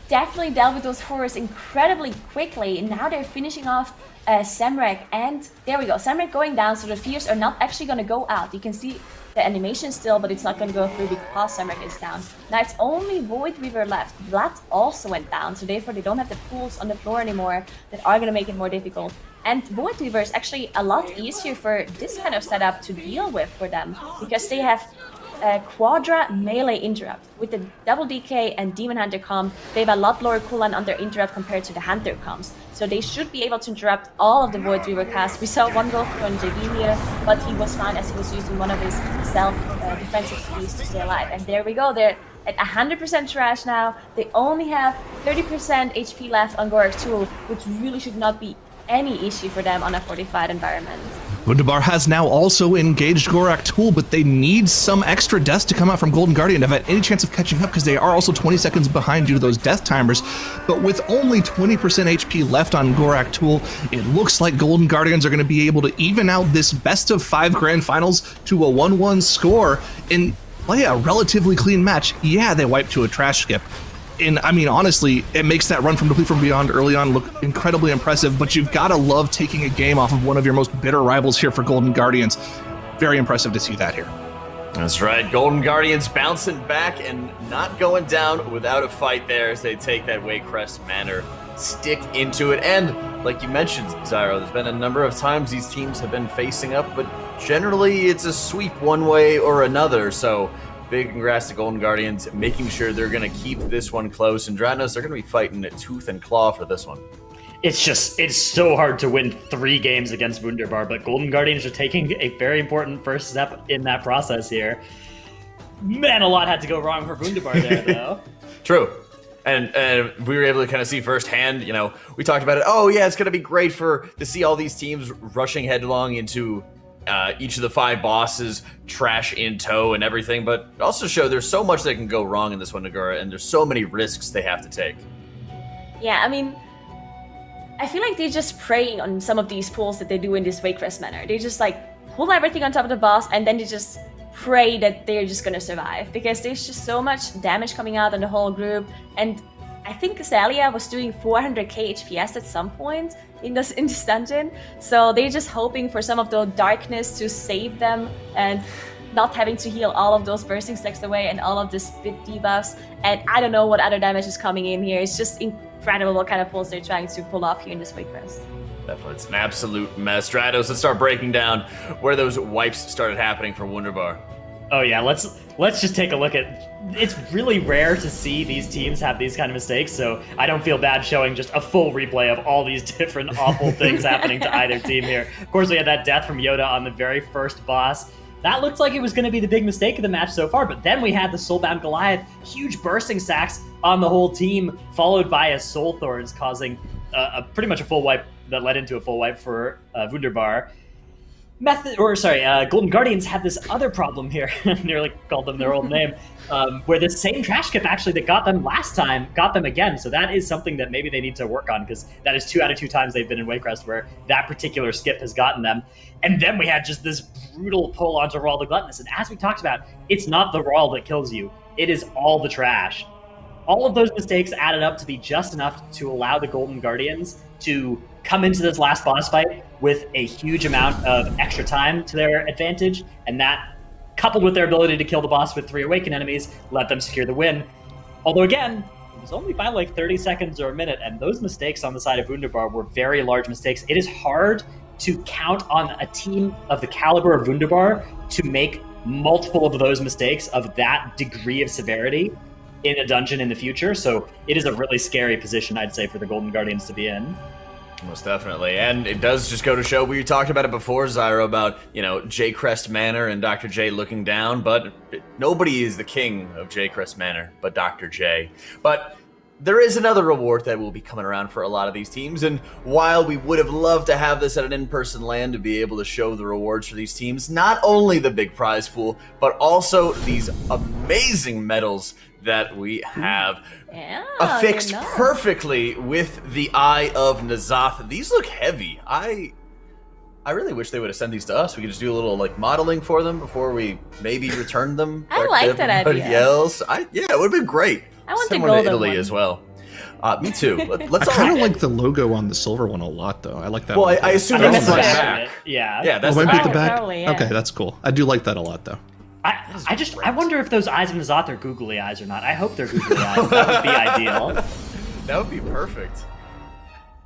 Definitely dealt with those horrors incredibly quickly. And now they're finishing off Samrak, and there we go. Samrak going down, so the fears are not actually going to go out. You can see the animation still, but it's not going to go through because Samrak is down. Now it's only Void Weaver left. Vlad also went down, so therefore they don't have the pools on the floor anymore that are going to make it more difficult. And Void Weaver is actually a lot easier for this kind of setup to deal with for them, because they have Quadra melee interrupt. With the double DK and Demon Hunter comp, they have a lot lower cooldown on their interrupt compared to the Hunter comps. So they should be able to interrupt all of the Void Weaver casts. We saw one go through on JB here, but he was fine as he was using one of his self-defensive skills to stay alive. And there we go, they're at 100% trash now. They only have 30% HP left on Gorak Tool, which really should not be any issue for them on a fortified environment. WUNDERBAR has now also engaged Gorak Tool, but they need some extra deaths to come out from Golden Guardian to have any chance of catching up, because they are also 20 seconds behind due to those death timers. But with only 20% HP left on Gorak Tool, it looks like Golden Guardians are going to be able to even out this best of 5 grand finals to a 1-1 score and play a relatively clean match. Yeah, they wiped to a trash skip. And I mean, honestly, it makes that run from Complete from Beyond early on look incredibly impressive, but you've got to love taking a game off of one of your most bitter rivals here for Golden Guardians. Very impressive to see that here. That's right. Golden Guardians bouncing back and not going down without a fight there as they take that Waycrest Manor, stick into it. And like you mentioned, Zyro, there's been a number of times these teams have been facing up, but generally it's a sweep one way or another. So big congrats to Golden Guardians, making sure they're going to keep this one close. And Dranos, they're going to be fighting it tooth and claw for this one. It's so hard to win 3 games against WUNDERBAR, but Golden Guardians are taking a very important first step in that process here. Man, a lot had to go wrong for WUNDERBAR there, though. True. And we were able to kind of see firsthand, you know, we talked about it. Oh, yeah, it's going to be great to see all these teams rushing headlong into each of the 5 bosses, trash in tow and everything, but it also show there's so much that can go wrong in this one, Nagura, and there's so many risks they have to take. Yeah, I mean, I feel like they're just preying on some of these pulls that they do in this Waycrest manner. They just like pull everything on top of the boss, and then they just pray that they're just gonna survive, because there's just so much damage coming out on the whole group. And I think Casalia was doing 400k HPS at some point in this dungeon, so they're just hoping for some of the darkness to save them and not having to heal all of those bursting stacks away and all of the spit debuffs. And I don't know what other damage is coming in here. It's just incredible what kind of pulls they're trying to pull off here in this Waycrest. Definitely, it's an absolute mess. Stratos, let's start breaking down where those wipes started happening for WUNDERBAR. Oh yeah, let's just take a look at. It's really rare to see these teams have these kind of mistakes, so I don't feel bad showing just a full replay of all these different awful things happening to either team here. Of course, we had that death from Yoda on the very first boss. That looked like it was going to be the big mistake of the match so far, but then we had the Soulbound Goliath, huge bursting stacks on the whole team, followed by a Soul Thorns, causing pretty much a full wipe that led into a full wipe for WUNDERBAR. Golden Guardians had this other problem here. Nearly called them their old name, where the same trash skip actually that got them last time got them again. So that is something that maybe they need to work on, because that is 2 out of 2 times they've been in Waycrest where that particular skip has gotten them. And then we had just this brutal pull onto Rawl the Gluttonous. And as we talked about, it's not the Rawl that kills you. It is all the trash. All of those mistakes added up to be just enough to allow the Golden Guardians to come into this last boss fight with a huge amount of extra time to their advantage, and that, coupled with their ability to kill the boss with 3 awakened enemies, let them secure the win. Although again, it was only by like 30 seconds or a minute, and those mistakes on the side of WUNDERBAR were very large mistakes. It is hard to count on a team of the caliber of WUNDERBAR to make multiple of those mistakes of that degree of severity in a dungeon in the future. So it is a really scary position, I'd say, for the Golden Guardians to be in. Most definitely, and it does just go to show, we talked about it before, Zyro, about, Waycrest Manor and Dr. J looking down, but nobody is the king of Waycrest Manor but Dr. J. But there is another reward that will be coming around for a lot of these teams, and while we would have loved to have this at an in-person LAN to be able to show the rewards for these teams, not only the big prize pool, but also these amazing medals that we have affixed perfectly with the Eye of N'Zoth. These look heavy. I really wish they would have sent these to us. We could just do a little modeling for them before we maybe return them. I like that idea. Else. Yeah, it would have been great. I want Send the one golden to Italy one as well. Me too. Let's I kind of like the logo on the silver one a lot, though. I like that. Well, one. I assume I think that's the that's back. Yeah, that's might the be back. the back. Probably, yeah. Okay, that's cool. I do like that a lot, though. I wonder if those eyes of N'Zoth are googly eyes or not. I hope they're googly eyes. That would be ideal. That would be perfect.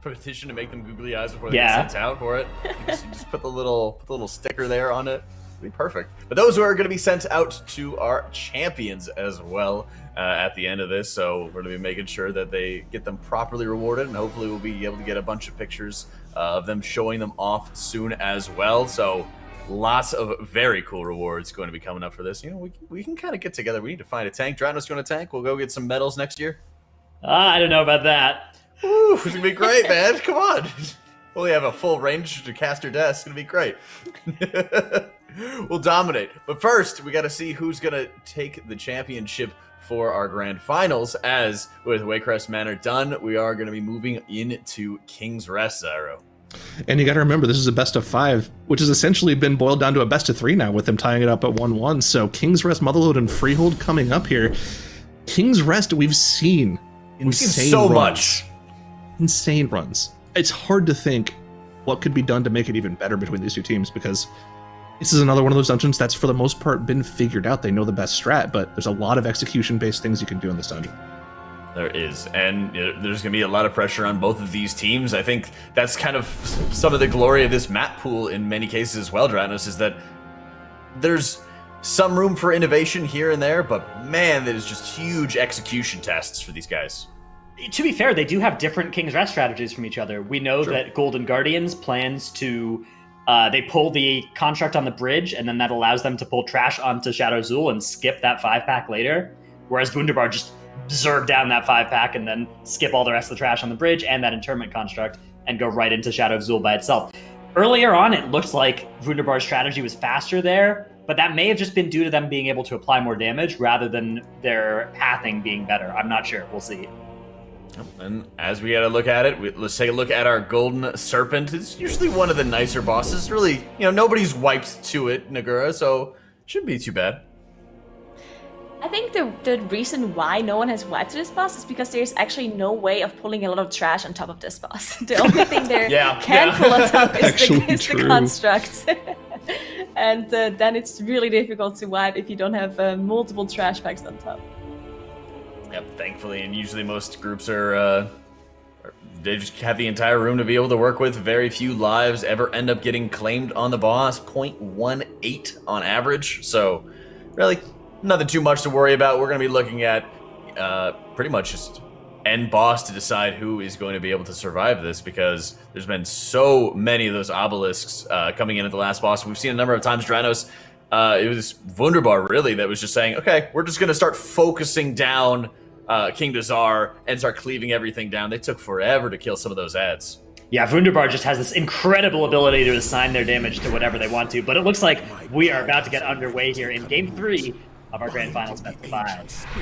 Petition to make them googly eyes before they get sent out for it. You just put the little sticker there on it. It'd be perfect. But those are going to be sent out to our champions as well at the end of this. So we're going to be making sure that they get them properly rewarded, and hopefully we'll be able to get a bunch of pictures of them showing them off soon as well. So lots of very cool rewards going to be coming up for this. We can kind of get together. We need to find a tank. Dranos, you want a tank? We'll go get some medals next year. I don't know about that. Ooh, it's gonna be great, man. Come on. We have a full range to caster desk. It's gonna be great. We'll dominate. But first, we got to see who's gonna take the championship for our grand finals. As with Waycrest Manor done, we are gonna be moving into King's Rest, Zyro. And you got to remember, this is a best of 5, which has essentially been boiled down to a best of 3 now, with them tying it up at 1-1. So King's Rest, Motherload, and Freehold coming up here. King's Rest, we've seen insane so runs. much. Insane runs. It's hard to think what could be done to make it even better between these two teams, because this is another one of those dungeons that's for the most part been figured out. They know the best strat, but there's a lot of execution-based things you can do in this dungeon. There is, and there's going to be a lot of pressure on both of these teams. I think that's kind of some of the glory of this map pool in many cases as well, Dranos, is that there's some room for innovation here and there, but man, there's just huge execution tests for these guys. To be fair, they do have different King's Rest strategies from each other. We know that Golden Guardians plans to... they pull the construct on the bridge, and then that allows them to pull trash onto Shadow Zul and skip that 5-pack later, whereas WUNDERBAR just zerg down that 5-pack and then skip all the rest of the trash on the bridge and that interment construct and go right into Shadow Zul by itself. Earlier on, it looked like WUNDERBAR's strategy was faster there, but that may have just been due to them being able to apply more damage rather than their pathing being better. I'm not sure. We'll see. And as we got to look at it, let's take a look at our Golden Serpent. It's usually one of the nicer bosses. Really, nobody's wiped to it, Nagura, so shouldn't be too bad. I think the reason why no one has wiped to this boss is because there's actually no way of pulling a lot of trash on top of this boss. The only thing there can pull on top is the construct. And then it's really difficult to wipe if you don't have multiple trash packs on top. Yep, thankfully, and usually most groups they just have the entire room to be able to work with. Very few lives ever end up getting claimed on the boss, 0.18 on average. So really, nothing too much to worry about. We're going to be looking at pretty much just end boss to decide who is going to be able to survive this, because there's been so many of those obelisks coming in at the last boss. We've seen a number of times, Dranos, it was WUNDERBAR really that was just saying, okay, we're just going to start focusing down King Dazar and start cleaving everything down. They took forever to kill some of those ads. Yeah, WUNDERBAR just has this incredible ability to assign their damage to whatever they want to, but it looks like we are about to get underway here in Game 3 of our Grand Finals Best of 5.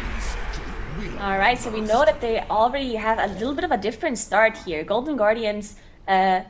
Alright, so we know that they already have a little bit of a different start here. Golden Guardians, oh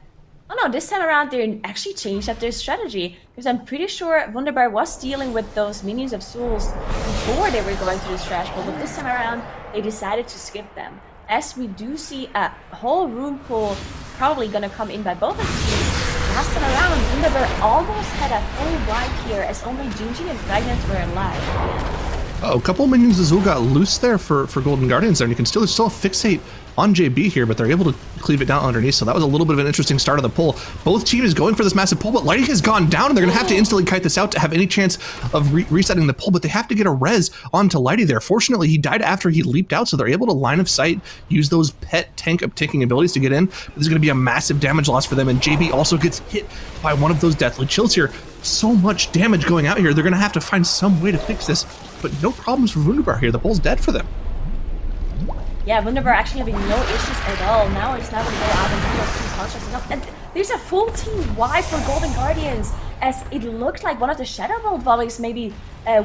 no, this time around they actually changed up their strategy, because I'm pretty sure WUNDERBAR was dealing with those minions of Souls before they were going through this trash pool, but this time around they decided to skip them. As we do see a whole room pool probably gonna come in by both of the teams. Last time around, WUNDERBAR almost had a full wipe here, as only Junji and Fragment were alive. Oh, a couple of minions as well got loose there for Golden Guardians there, and you can still fixate on JB here, but they're able to cleave it down underneath, so that was a little bit of an interesting start of the pull. Both teams going for this massive pull, but Lighty has gone down, and they're going to have to instantly kite this out to have any chance of resetting the pull, but they have to get a res onto Lighty there. Fortunately, he died after he leaped out, so they're able to line of sight, use those pet tank uptaking abilities to get in. But there's going to be a massive damage loss for them, and JB also gets hit by one of those deathly chills here. So much damage going out here, they're going to have to find some way to fix this, but no problems for Wunderbar here. The pull's dead for them. Yeah, Wunderbar actually having no issues at all. Now it's now going to go out and do those 2 contracts. And there's a full team wide for Golden Guardians, as it looked like one of the Shadow Bolt volleys maybe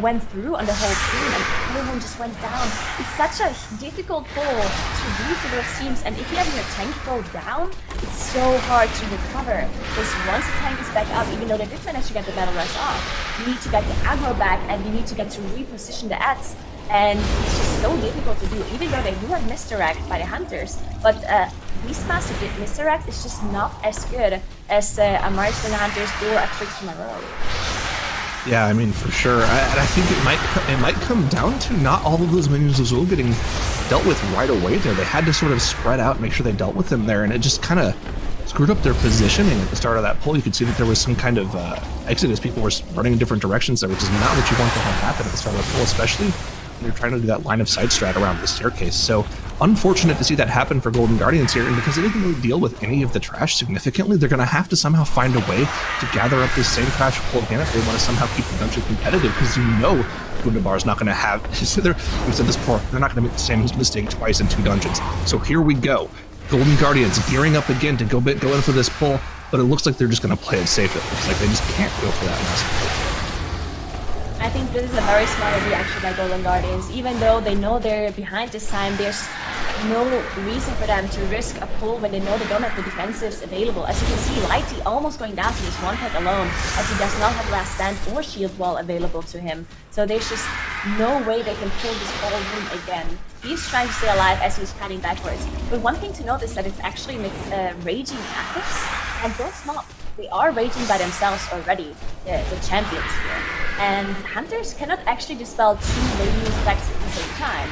went through on the whole team, and everyone just went down. It's such a difficult pull to do for those teams, and if you have your tank go down, it's so hard to recover. Because once the tank is back up, even though they did manage to get the battle res off, you need to get the aggro back, and you need to get to reposition the ads. And it's just so difficult to do, even though they do have misdirect by the hunters. But Beastmaster did misdirect is just not as good as a Mars from the hunters or a Tricks from a rogue. Yeah, I mean, for sure. And I think it might come down to not all of those minions as well getting dealt with right away there. They had to sort of spread out and make sure they dealt with them there, and it just kind of screwed up their positioning at the start of that pull. You could see that there was some kind of exodus. People were running in different directions there, which is not what you want to have happen at the start of the pull, especially when you're trying to do that line of sight strat around the staircase. So unfortunate to see that happen for Golden Guardians here, and because they didn't really deal with any of the trash significantly, they're going to have to somehow find a way to gather up this same trash pull again if they want to somehow keep the dungeon competitive, because you know Wunderbar is not going to have, we said this before, they're not going to make the same mistake twice in 2 dungeons. So here we go. Golden Guardians gearing up again to go in for this pull, but it looks like they're just going to play it safe. It looks like they just can't go for that massive pull. I think this is a very smart idea actually by Golden Guardians. Even though they know they're behind this time, there's no reason for them to risk a pull when they know they don't have the defensives available. As you can see, Lighty almost going down to this one hit alone, as he does not have last stand or shield wall available to him. So there's just no way they can pull this ball room again. He's trying to stay alive as he's cutting backwards. But one thing to note is that it's actually raging attacks, and those mobs, they are raging by themselves already, the champions here. And hunters cannot actually dispel 2 raging effects at the same time.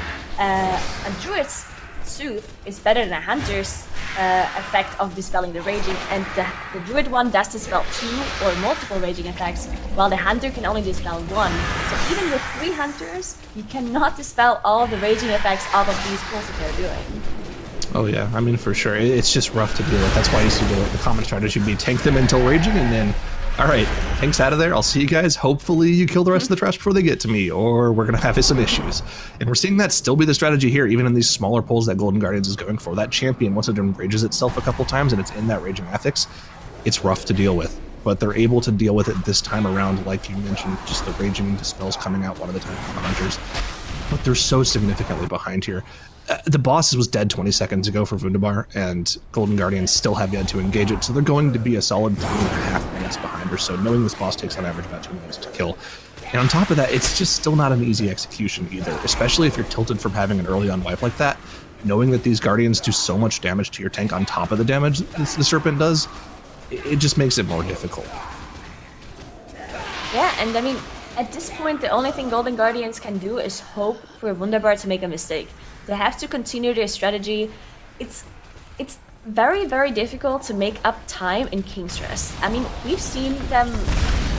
A druid's Soothe is better than a hunter's effect of dispelling the raging, and the druid one does dispel 2 or multiple raging effects, while the hunter can only dispel 1. So even with 3 hunters, you cannot dispel all the raging effects out of these pulls that they're doing. Oh yeah, I mean, for sure. It's just rough to deal with. That's why I used to do it. The common strategy would be tank them until raging, and then, all right, tank's out of there. I'll see you guys. Hopefully you kill the rest of the trash before they get to me, or we're going to have some issues. And we're seeing that still be the strategy here, even in these smaller pulls that Golden Guardians is going for. That champion, once it enrages itself a couple times and it's in that raging affix, it's rough to deal with. But they're able to deal with it this time around, like you mentioned, just the raging dispels coming out one at a time from the hunters. But they're so significantly behind here. The boss was dead 20 seconds ago for Wunderbar, and Golden Guardians still have yet to engage it, so they're going to be a solid 3.5 minutes behind or so, knowing this boss takes on average about 2 minutes to kill. And on top of that, it's just still not an easy execution either, especially if you're tilted from having an early on wipe like that. Knowing that these Guardians do so much damage to your tank on top of the damage the Serpent does, it just makes it more difficult. Yeah, and I mean, at this point, the only thing Golden Guardians can do is hope for Wunderbar to make a mistake. They have to continue their strategy. It's very, very difficult to make up time in King's Rest. I mean, we've seen them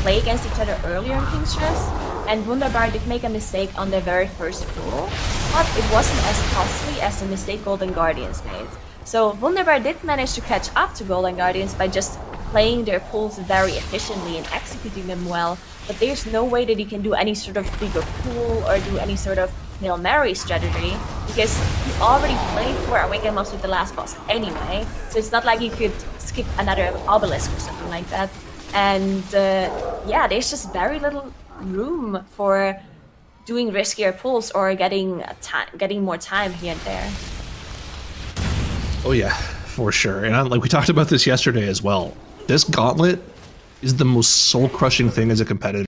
play against each other earlier in King's Rest, and Wunderbar did make a mistake on their very first pull, but it wasn't as costly as the mistake Golden Guardians made. So Wunderbar did manage to catch up to Golden Guardians by just playing their pulls very efficiently and executing them well, but there's no way that he can do any sort of bigger pull or do any sort of Hail Mary strategy, because he already played for Awakened Mobs with the last boss anyway, so it's not like he could skip another obelisk or something like that. And yeah, there's just very little room for doing riskier pulls or getting more time here and there. Oh yeah, for sure. And like we talked about this yesterday as well, this gauntlet is the most soul-crushing thing as a competitor.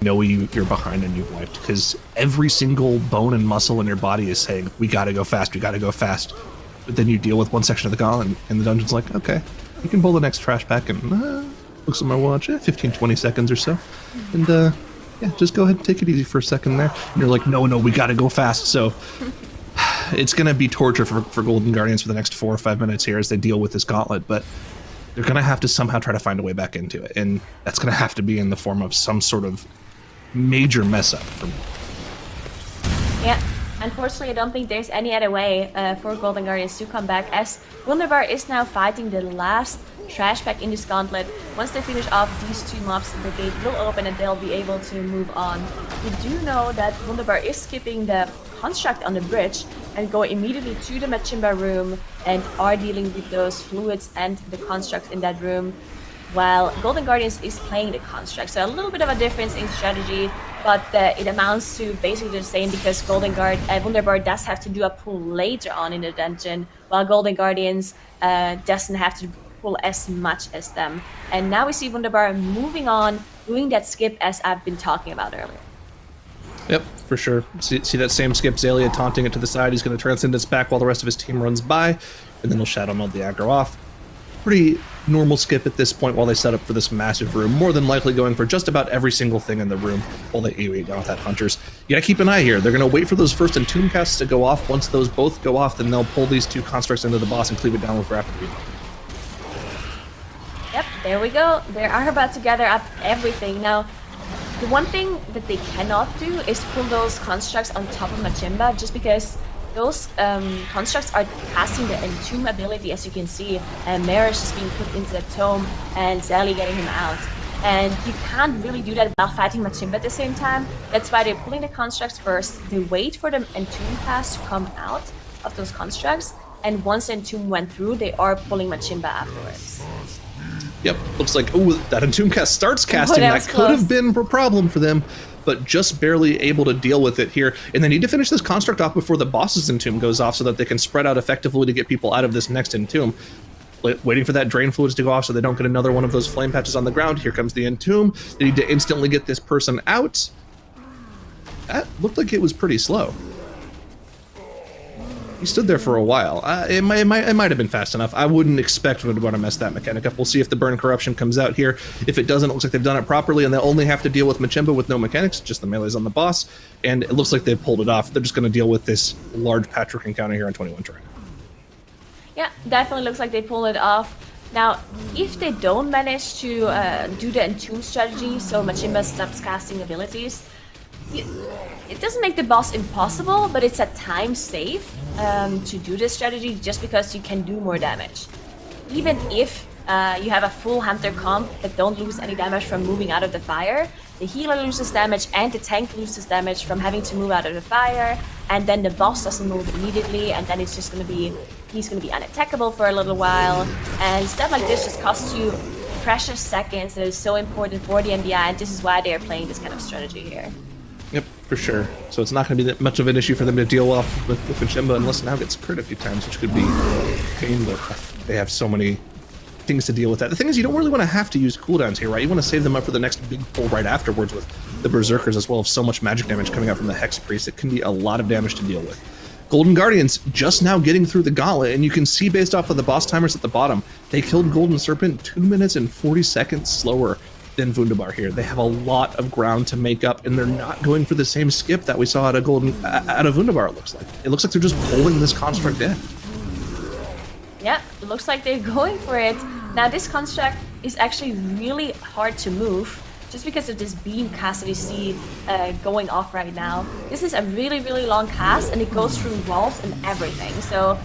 Know you're behind and you've wiped, because every single bone and muscle in your body is saying, we gotta go fast, we gotta go fast. But then you deal with one section of the gauntlet and the dungeon's like, okay, you can pull the next trash back, and looks at my watch, 15-20 seconds or so, and yeah, just go ahead and take it easy for a second there. And you're like, no, we got to go fast. So it's going to be torture for Golden Guardians for the next 4 or 5 minutes here as they deal with this gauntlet, but they're going to have to somehow try to find a way back into it. And that's going to have to be in the form of some sort of major mess up. Yeah, unfortunately, I don't think there's any other way for Golden Guardians to come back, as WUNDERBAR is now fighting the last trash pack in this gauntlet. Once they finish off these 2 mobs, the gate will open and they'll be able to move on. We do know that WUNDERBAR is skipping the construct on the bridge and go immediately to the Machimba room and are dealing with those fluids and the construct in that room, while Golden Guardians is playing the construct. So a little bit of a difference in strategy, but it amounts to basically the same, because WUNDERBAR does have to do a pull later on in the dungeon, while Golden Guardians doesn't have to pull as much as them. And now we see WUNDERBAR moving on, doing that skip as I've been talking about earlier. Yep, for sure. See that same skip, Zalia taunting it to the side. He's going to Transcendence back while the rest of his team runs by, and then he'll Shadow Meld the aggro off. Pretty normal skip at this point while they set up for this massive room, more than likely going for just about every single thing in the room while they AoE down with that Hunters. You gotta keep an eye here. They're gonna wait for those first Entomb casts to go off. Once those both go off, then they'll pull these 2 constructs into the boss and cleave it down with rapid reload. Yep, there we go. They are about to gather up everything. Now, the one thing that they cannot do is pull those constructs on top of Machimba, just because those constructs are casting the Entomb ability, as you can see, and Manor is just being put into the tome and Sally getting him out. And you can't really do that while fighting Machimba at the same time. That's why they're pulling the constructs first. They wait for the Entomb pass to come out of those constructs, and once the Entomb went through, they are pulling Machimba afterwards. Yep, looks like, oh, that Entomb cast starts casting. That could have been a problem for them, but just barely able to deal with it here. And they need to finish this construct off before the boss's Entomb goes off so that they can spread out effectively to get people out of this next Entomb. Waiting for that drain fluids to go off so they don't get another one of those flame patches on the ground. Here comes the Entomb. They need to instantly get this person out. That looked like it was pretty slow. He stood there for a while. It might have been fast enough. I wouldn't expect WUNDERBAR to mess that mechanic up. We'll see if the Burn Corruption comes out here. If it doesn't, it looks like they've done it properly, and they'll only have to deal with Machimba with no mechanics, just the melees on the boss, and it looks like they've pulled it off. They're just going to deal with this large Patrick encounter here on 21 terrain. Yeah, definitely looks like they pulled it off. Now, if they don't manage to do the Entomb strategy, so Machimba stops casting abilities, it doesn't make the boss impossible, but it's a time save to do this strategy, just because you can do more damage. Even if you have a full Hunter comp that don't lose any damage from moving out of the fire, the healer loses damage and the tank loses damage from having to move out of the fire, and then the boss doesn't move immediately, and then it's just gonna be, he's gonna be unattackable for a little while, and stuff like this just costs you precious seconds that is so important for the MDI, and this is why they are playing this kind of strategy here. Yep, for sure. So it's not going to be that much of an issue for them to deal with Machimba unless now gets crit a few times, which could be pain, but they have so many things to deal with that. The thing is, you don't really want to have to use cooldowns here, right? You want to save them up for the next big pull right afterwards with the Berserkers, as well as so much magic damage coming out from the Hex Priest. It can be a lot of damage to deal with. Golden Guardians just now getting through the gauntlet, and you can see based off of the boss timers at the bottom, they killed Golden Serpent 2 minutes and 40 seconds slower than WUNDERBAR here. They have a lot of ground to make up, and they're not going for the same skip that we saw out of WUNDERBAR. It looks like they're just pulling this construct in. Yeah, it looks like they're going for it. Now this construct is actually really hard to move, just because of this beam cast that you see going off right now. This is a really, really long cast, and it goes through walls and everything. So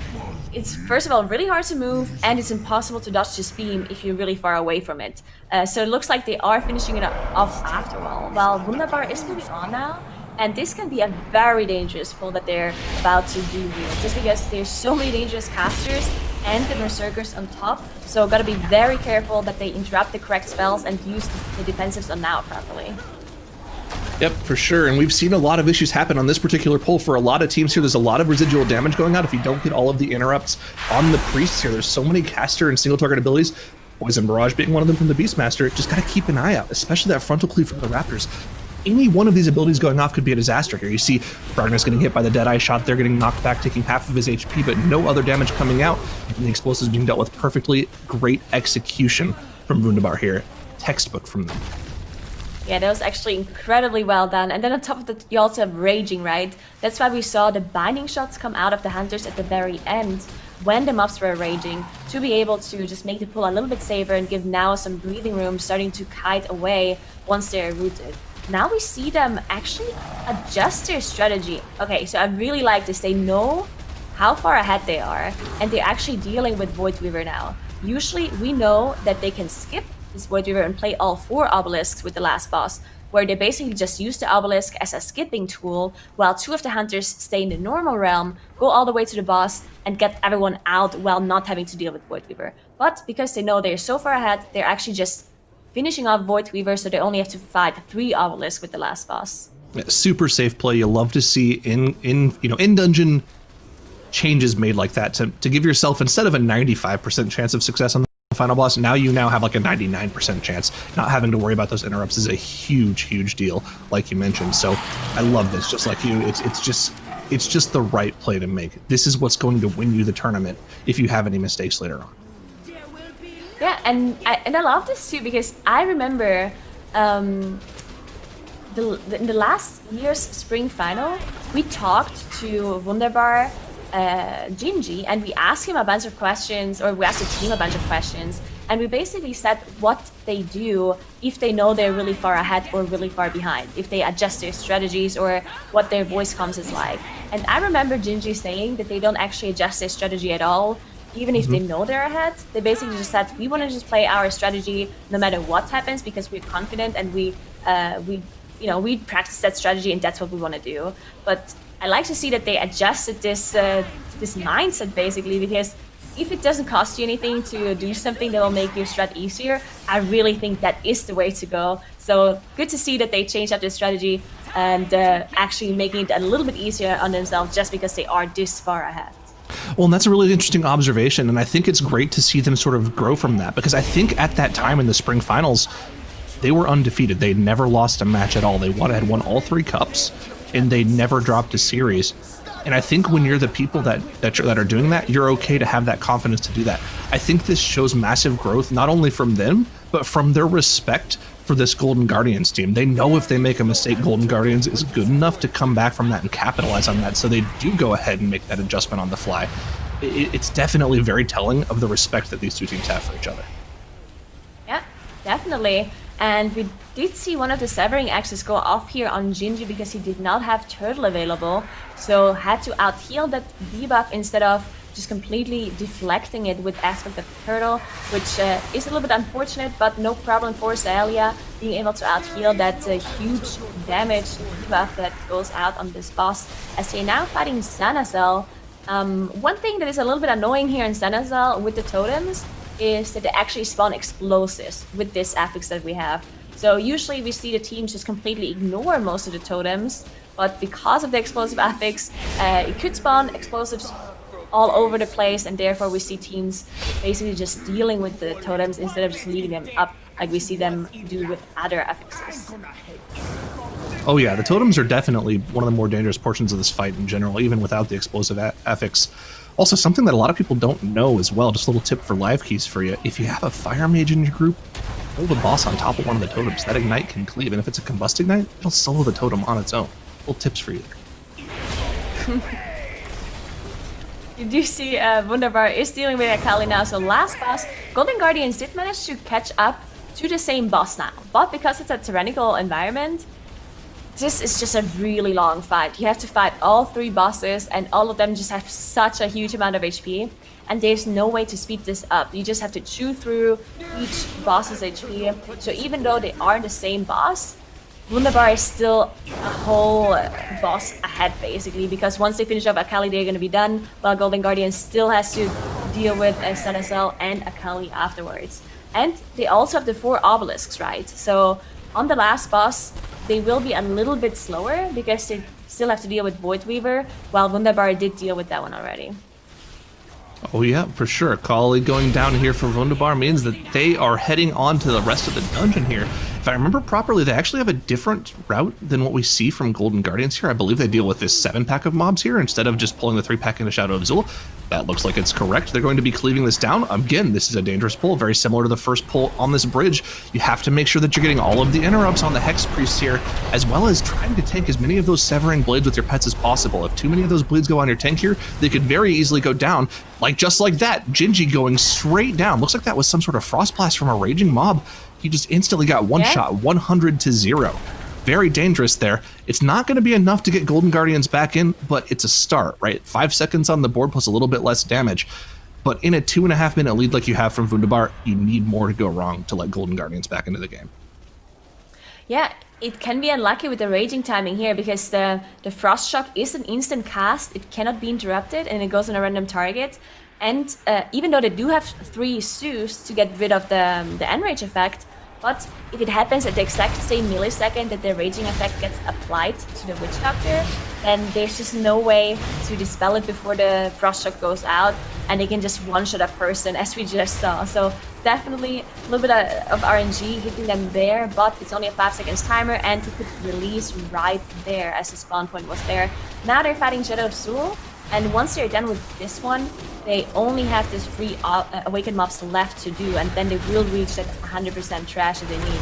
it's, first of all, really hard to move, and it's impossible to dodge this beam if you're really far away from it. So it looks like they are finishing it off after all, while WUNDERBAR is moving on now. And this can be a very dangerous pull that they're about to do here, just because there's so many dangerous casters and the Berserkers on top. So gotta be very careful that they interrupt the correct spells and use the defensives on now properly. Yep, for sure. And we've seen a lot of issues happen on this particular pull for a lot of teams here. There's a lot of residual damage going on if you don't get all of the interrupts on the priests here. There's so many caster and single target abilities, Poison Barrage being one of them from the Beastmaster. Just gotta keep an eye out, especially that frontal cleave from the Raptors. Any one of these abilities going off could be a disaster here. You see Bragner's getting hit by the Deadeye shot. They're getting knocked back, taking half of his HP, but no other damage coming out. And the explosives being dealt with perfectly. Great execution from WUNDERBAR here. Textbook from them. Yeah, that was actually incredibly well done. And then on top of that, you also have Raging, right? That's why we saw the binding shots come out of the Hunters at the very end when the mobs were raging, to be able to just make the pull a little bit safer and give now some breathing room, starting to kite away once they're rooted. Now we see them actually adjust their strategy. Okay, so I really like this. They know how far ahead they are, and they're actually dealing with Void Weaver now. Usually we know that they can skip this Void Weaver and play all 4 obelisks with the last boss, where they basically just use the obelisk as a skipping tool, while 2 of the hunters stay in the normal realm, go all the way to the boss, and get everyone out while not having to deal with Void Weaver. But because they know they're so far ahead, they're actually just finishing off Void Weaver, so they only have to fight 3 obelisks with the last boss. Yeah, super safe play. You love to see in dungeon changes made like that to give yourself, instead of a 95% chance of success on the final boss, now have like a 99% chance. Not having to worry about those interrupts is a huge deal, like you mentioned. So I love this. Just like you, it's just the right play to make. This is what's going to win you the tournament if you have any mistakes later on. Yeah, and I love this too, because I remember in the last year's spring final, we talked to WUNDERBAR Gingy, and we asked him a bunch of questions, or we asked the team a bunch of questions, and we basically said what they do if they know they're really far ahead or really far behind, if they adjust their strategies or what their voice comms is like. And I remember Gingy saying that they don't actually adjust their strategy at all, even if they know they're ahead. They basically just said, we want to just play our strategy no matter what happens, because we're confident and we practice that strategy, and that's what we want to do. But I like to see that they adjusted this mindset, basically, because if it doesn't cost you anything to do something that will make your strat easier, I really think that is the way to go. So good to see that they changed up their strategy and actually making it a little bit easier on themselves just because they are this far ahead. Well, and that's a really interesting observation, and I think it's great to see them sort of grow from that, because I think at that time in the spring finals, they were undefeated. They never lost a match at all. They had won all 3 cups, and they never dropped a series. And I think when you're the people that are doing that, you're okay to have that confidence to do that. I think this shows massive growth, not only from them, but from their respect for this Golden Guardians team. They know if they make a mistake, Golden Guardians is good enough to come back from that and capitalize on that, so they do go ahead and make that adjustment on the fly. It's definitely very telling of the respect that these 2 teams have for each other. Yeah, definitely. And we did see one of the severing axes go off here on Gingy because he did not have Turtle available, so had to out-heal that debuff instead of just completely deflecting it with Aspect of the Turtle, which is a little bit unfortunate, but no problem for Zalia being able to out-heal that huge damage debuff that goes out on this boss. As they're now fighting Zanazel. One thing that is a little bit annoying here in Zanazel with the totems is that they actually spawn explosives with this affix that we have. So usually we see the teams just completely ignore most of the totems, but because of the explosive affix, it could spawn explosives all over the place, and therefore we see teams basically just dealing with the totems instead of just leaving them up like we see them do with other affixes. Oh yeah, the totems are definitely one of the more dangerous portions of this fight in general, even without the explosive affix. Also, something that a lot of people don't know as well, just a little tip for live keys for you. If you have a fire mage in your group, hold the boss on top of one of the totems. That ignite can cleave, and if it's a combust ignite, it'll solo the totem on its own. Little tips for you. You do see WUNDERBAR is dealing with Akali now, so last boss, Golden Guardians did manage to catch up to the same boss now. But because it's a tyrannical environment, this is just a really long fight. You have to fight all 3 bosses, and all of them just have such a huge amount of HP, and there's no way to speed this up. You just have to chew through each boss's HP. So even though they are the same boss, WUNDERBAR is still a whole boss ahead, basically, because once they finish up Akali, they're going to be done, while Golden Guardian still has to deal with Zanazel and Akali afterwards. And they also have the 4 obelisks, right? So on the last boss, they will be a little bit slower because they still have to deal with Void Weaver, while WUNDERBAR did deal with that one already. Oh yeah, for sure. Kali going down here for WUNDERBAR means that they are heading on to the rest of the dungeon here. If I remember properly, they actually have a different route than what we see from Golden Guardians here. I believe they deal with this 7-pack of mobs here instead of just pulling the 3-pack into Shadow of Azul. That looks like it's correct. They're going to be cleaving this down. Again, this is a dangerous pull, very similar to the first pull on this bridge. You have to make sure that you're getting all of the interrupts on the Hex Priest here, as well as trying to tank as many of those Severing Blades with your pets as possible. If too many of those bleeds go on your tank here, they could very easily go down. Like just like that, Gingy going straight down. Looks like that was some sort of Frost Blast from a Raging Mob. He just instantly got one shot, 100 to 0. Very dangerous there. It's not going to be enough to get Golden Guardians back in, but it's a start, right? 5 seconds on the board plus a little bit less damage. But in a 2.5-minute lead like you have from WUNDERBAR, you need more to go wrong to let Golden Guardians back into the game. Yeah, it can be unlucky with the raging timing here because the Frost Shock is an instant cast. It cannot be interrupted and it goes on a random target. And even though they do have 3 Zeus to get rid of the Enrage effect, but if it happens at the exact same millisecond that the raging effect gets applied to the Witch Doctor, then there's just no way to dispel it before the Frost Shock goes out, and they can just one-shot a person, as we just saw. So definitely a little bit of RNG hitting them there, but it's only a 5 seconds timer, and he could release right there as the spawn point was there. Now they're fighting Shadow of Azul, and once they're done with this one, they only have this 3 awakened mobs left to do, and then they will reach that 100% trash that they need.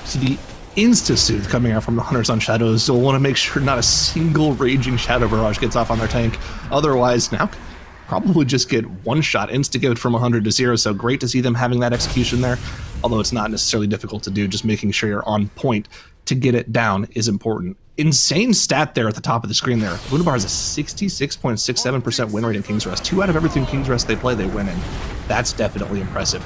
So the insta-soothe coming out from the Hunters on Shadows, so we'll want to make sure not a single Raging Shadow Barrage gets off on their tank. Otherwise, now probably just get one shot insta-give from 100 to 0, so great to see them having that execution there, although it's not necessarily difficult to do. Just making sure you're on point to get it down is important. Insane stat there at the top of the screen there. WUNDERBAR has a 66.67% win rate in King's Rest. 2 out of every 3 King's Rest they play, they win in. That's definitely impressive.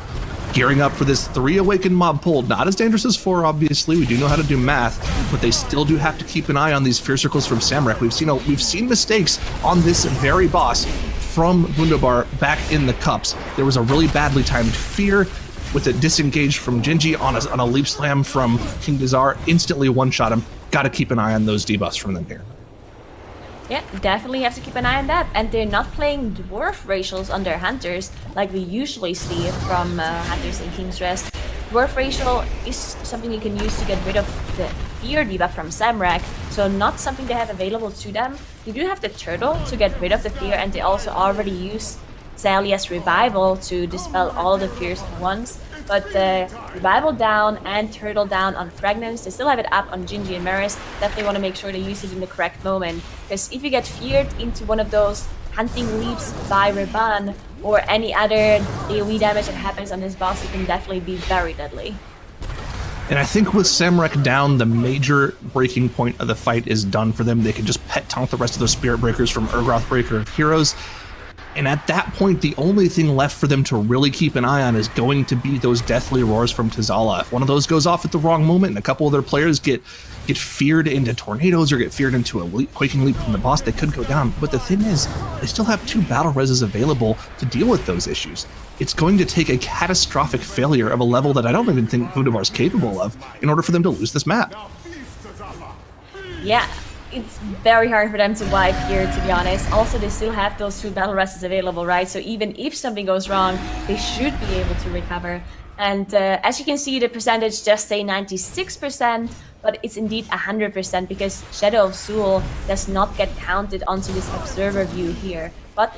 Gearing up for this 3 awakened mob pull. Not as dangerous as 4, obviously. We do know how to do math, but they still do have to keep an eye on these Fear Circles from Samrak. We've seen mistakes on this very boss from WUNDERBAR back in the cups. There was a really badly timed Fear with a disengage from Gingy on a leap slam from King Dazar. Instantly one-shot him. Got to keep an eye on those debuffs from them here. Yeah, definitely have to keep an eye on that. And they're not playing Dwarf racials on their Hunters like we usually see from Hunters in King's Rest. Dwarf racial is something you can use to get rid of the Fear debuff from Samrak, so not something they have available to them. They do have the Turtle to get rid of the Fear, and they also already use Zalia's Revival to dispel all the fears at once. But Revival down and Turtle down on Fragments. They still have it up on Gingy and Maris. Definitely want to make sure they use it in the correct moment. Because if you get feared into one of those hunting leaps by Reban or any other AoE damage that happens on this boss, it can definitely be very deadly. And I think with Samrak down, the major breaking point of the fight is done for them. They can just pet taunt the rest of those Spirit Breakers from Urgroth Breaker of Heroes. And at that point, the only thing left for them to really keep an eye on is going to be those Deathly Roars from Tazala. If one of those goes off at the wrong moment and a couple of their players get feared into tornadoes or get feared into a quaking leap from the boss, they could go down. But the thing is, they still have 2 battle reses available to deal with those issues. It's going to take a catastrophic failure of a level that I don't even think WUNDERBAR is capable of in order for them to lose this map. Yeah. It's very hard for them to wipe here, to be honest. Also, they still have those 2 battle rests available, right? So even if something goes wrong, they should be able to recover. And as you can see, the percentage just say 96%, but it's indeed 100% because Shadow of Azul does not get counted onto this observer view here. But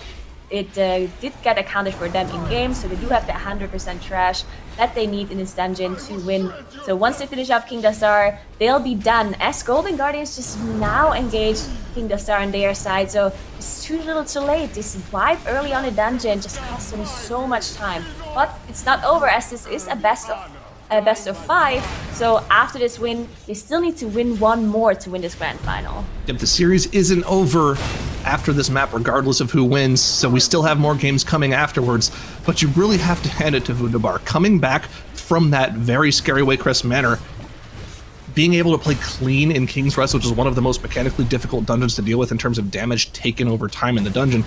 it did get accounted for them in game, so they do have the 100% trash that they need in this dungeon to win. So once they finish off King Dazar, they'll be done, as Golden Guardians just now engage King Dazar on their side. So it's too little too late. This wipe early on the dungeon just cost them so much time. But it's not over, as this is a best of 5. So after this win, they still need to win 1 more to win this grand final. Yep, the series isn't over after this map, regardless of who wins, so we still have more games coming afterwards, but you really have to hand it to WUNDERBAR. Coming back from that very scary Waycrest Manor, being able to play clean in King's Rest, which is one of the most mechanically difficult dungeons to deal with in terms of damage taken over time in the dungeon,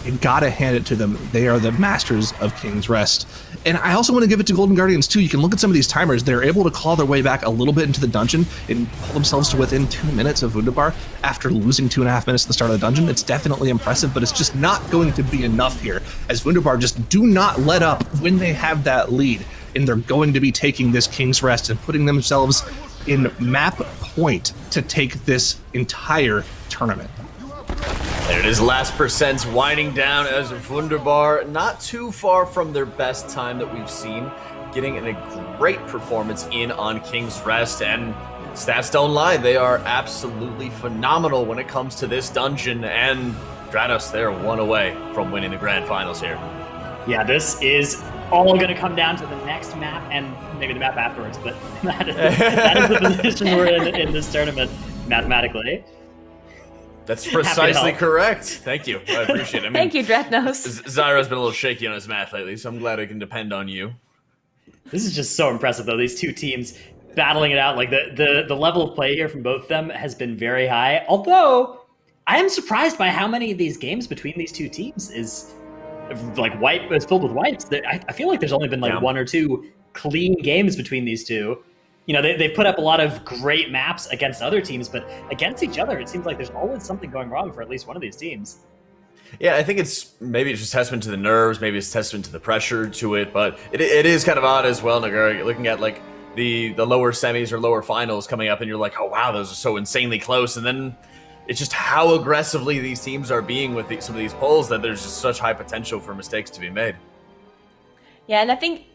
you gotta hand it to them. They are the masters of King's Rest. And I also want to give it to Golden Guardians too. You can look at some of these timers. They're able to claw their way back a little bit into the dungeon and pull themselves to within 2 minutes of WUNDERBAR after losing 2.5 minutes at the start of the dungeon. It's definitely impressive, but it's just not going to be enough here, as WUNDERBAR just do not let up when they have that lead. and they're going to be taking this King's Rest and putting themselves in map point to take this entire tournament. There it is, last percent's winding down as WUNDERBAR, not too far from their best time that we've seen, getting a great performance in on King's Rest, and stats don't lie, they are absolutely phenomenal when it comes to this dungeon, and Dranos, they're one away from winning the grand finals here. Yeah, this is all going to come down to the next map and maybe the map afterwards, but that is the position we're in this tournament mathematically. That's precisely correct. Thank you. I appreciate it. I mean, Thank you, Dreadnoughts. Zyro's been a little shaky on his math lately, so I'm glad I can depend on you. This is just so impressive, though. These two teams battling it out. Like the level of play here from both of them has been very high. Although I am surprised by how many of these games between these two teams is filled with wipes. I feel like there's only been one or two clean games between these two. You know, they've put up a lot of great maps against other teams, but against each other, it seems like there's always something going wrong for at least one of these teams. Yeah, I think it's just testament to the nerves, maybe it's testament to the pressure to it, but it is kind of odd as well, Nagara, looking at like the lower semis or lower finals coming up, and you're like, oh wow, those are so insanely close, and then it's just how aggressively these teams are being with some of these polls that there's just such high potential for mistakes to be made. Yeah, and I think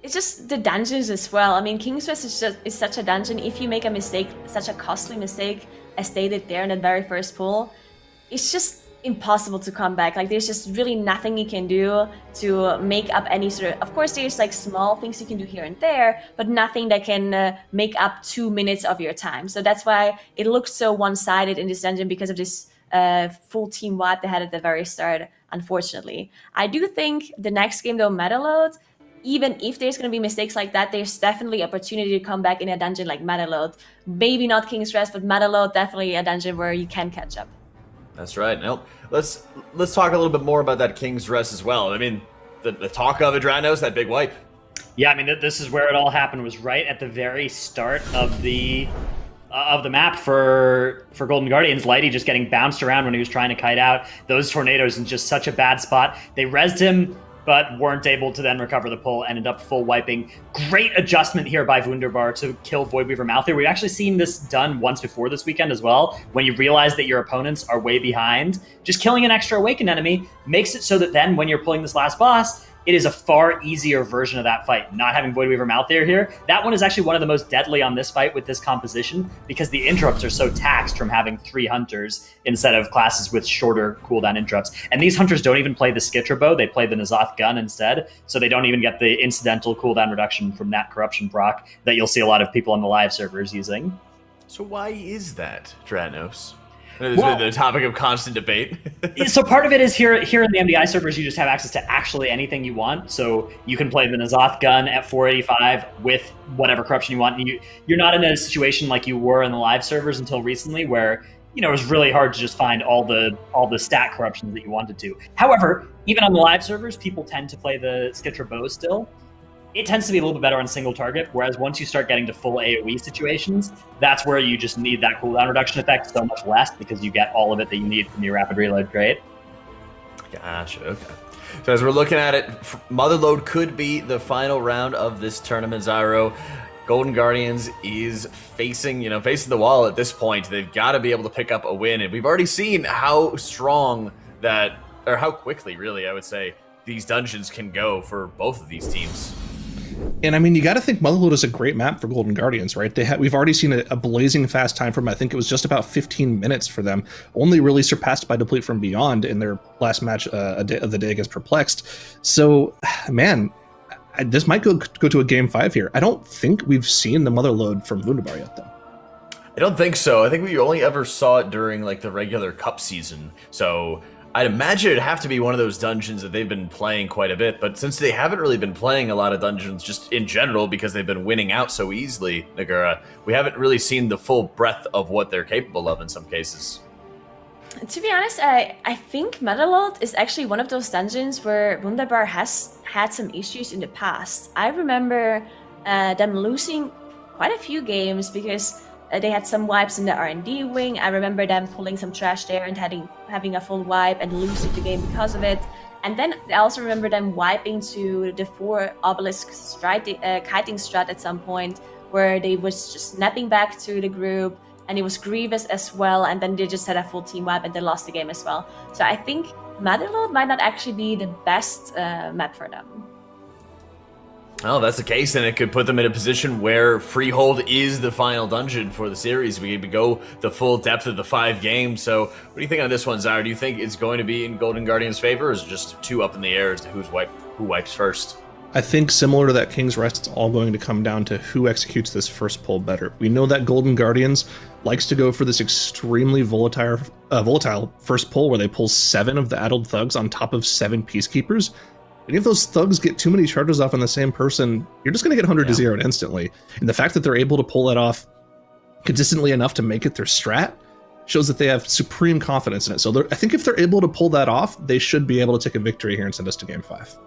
it's just the dungeons as well. I mean, King's Rest is such a dungeon. If you make a mistake, such a costly mistake, as stated there in that very first pool, it's just impossible to come back. Like, there's just really nothing you can do to make up any sort of course, there's like small things you can do here and there, but nothing that can make up 2 minutes of your time. So that's why it looks so one-sided in this dungeon, because of this full team wipe they had at the very start, unfortunately. I do think the next game, though, MOTHERLOADE, even if there's going to be mistakes like that, there's definitely opportunity to come back in a dungeon like MOTHERLOADE. Maybe not King's Rest, but MOTHERLOADE, definitely a dungeon where you can catch up. That's right. Now, let's talk a little bit more about that King's Rest as well. I mean, the talk of Adranos, that big wipe. Yeah, I mean, this is where it all happened, was right at the very start of the map for Golden Guardians. Lighty just getting bounced around when he was trying to kite out. Those tornadoes in just such a bad spot. They rezzed him, but weren't able to then recover the pull, ended up full wiping. Great adjustment here by WUNDERBAR to kill Voidweaver Malthair. We've actually seen this done once before this weekend as well, when you realize that your opponents are way behind. Just killing an extra awakened enemy makes it so that then when you're pulling this last boss, it is a far easier version of that fight. Not having Voidweaver Malthair here, that one is actually one of the most deadly on this fight with this composition, because the interrupts are so taxed from having 3 hunters instead of classes with shorter cooldown interrupts. And these hunters don't even play the Skittish bow, they play the N'Zoth gun instead, so they don't even get the incidental cooldown reduction from that corruption proc that you'll see a lot of people on the live servers using. So why is that, Dranos? It's been the topic of constant debate. So part of it is here in the MDI servers, you just have access to actually anything you want. So you can play the N'Zoth gun at 485 with whatever corruption you want. And you're not in a situation like you were in the live servers until recently, where it was really hard to just find all the stat corruptions that you wanted to. However, even on the live servers, people tend to play the Skittish bow still. It tends to be a little bit better on single target, whereas once you start getting to full AoE situations, that's where you just need that cooldown reduction effect so much less, because you get all of it that you need from your rapid reload crate. Gotcha, okay. So as we're looking at it, MOTHERLOADE could be the final round of this tournament, Zyro. Golden Guardians is facing the wall at this point. They've got to be able to pick up a win, and we've already seen how strong or how quickly, really, I would say, these dungeons can go for both of these teams. And I mean, you got to think MOTHERLOADE is a great map for Golden Guardians, right? We've already seen a blazing fast time from, I think it was just about 15 minutes for them, only really surpassed by Deplete from Beyond in their last match of the day against Perplexed. So, man, this might go to a game 5 here. I don't think we've seen the MOTHERLOADE from WUNDERBAR yet, though. I don't think so. I think we only ever saw it during like the regular cup season. So I'd imagine it'd have to be one of those dungeons that they've been playing quite a bit, but since they haven't really been playing a lot of dungeons just in general because they've been winning out so easily, Nagara, we haven't really seen the full breadth of what they're capable of in some cases. To be honest, I think MOTHERLOADE is actually one of those dungeons where WUNDERBAR has had some issues in the past. I remember them losing quite a few games because they had some wipes in the R&D wing. I remember them pulling some trash there and having a full wipe and losing the game because of it. And then I also remember them wiping to the 4 obelisk kiting strat at some point, where they was just snapping back to the group, and it was Grievous as well, and then they just had a full team wipe and they lost the game as well. So I think MOTHERLOADE might not actually be the best map for them. Oh, that's the case, and it could put them in a position where Freehold is the final dungeon for the series. We could go the full depth of the 5 games. So what do you think on this one, Zyra? Do you think it's going to be in Golden Guardian's favor, or is it just too up in the air as to who wipes first? I think similar to that King's Rest, it's all going to come down to who executes this first pull better. We know that Golden Guardians likes to go for this extremely volatile first pull where they pull 7 of the addled thugs on top of 7 peacekeepers. And if those thugs get too many charges off on the same person, you're just going to get 100 to 0 instantly. And the fact that they're able to pull that off consistently enough to make it their strat shows that they have supreme confidence in it. So I think if they're able to pull that off, they should be able to take a victory here and send us to game 5.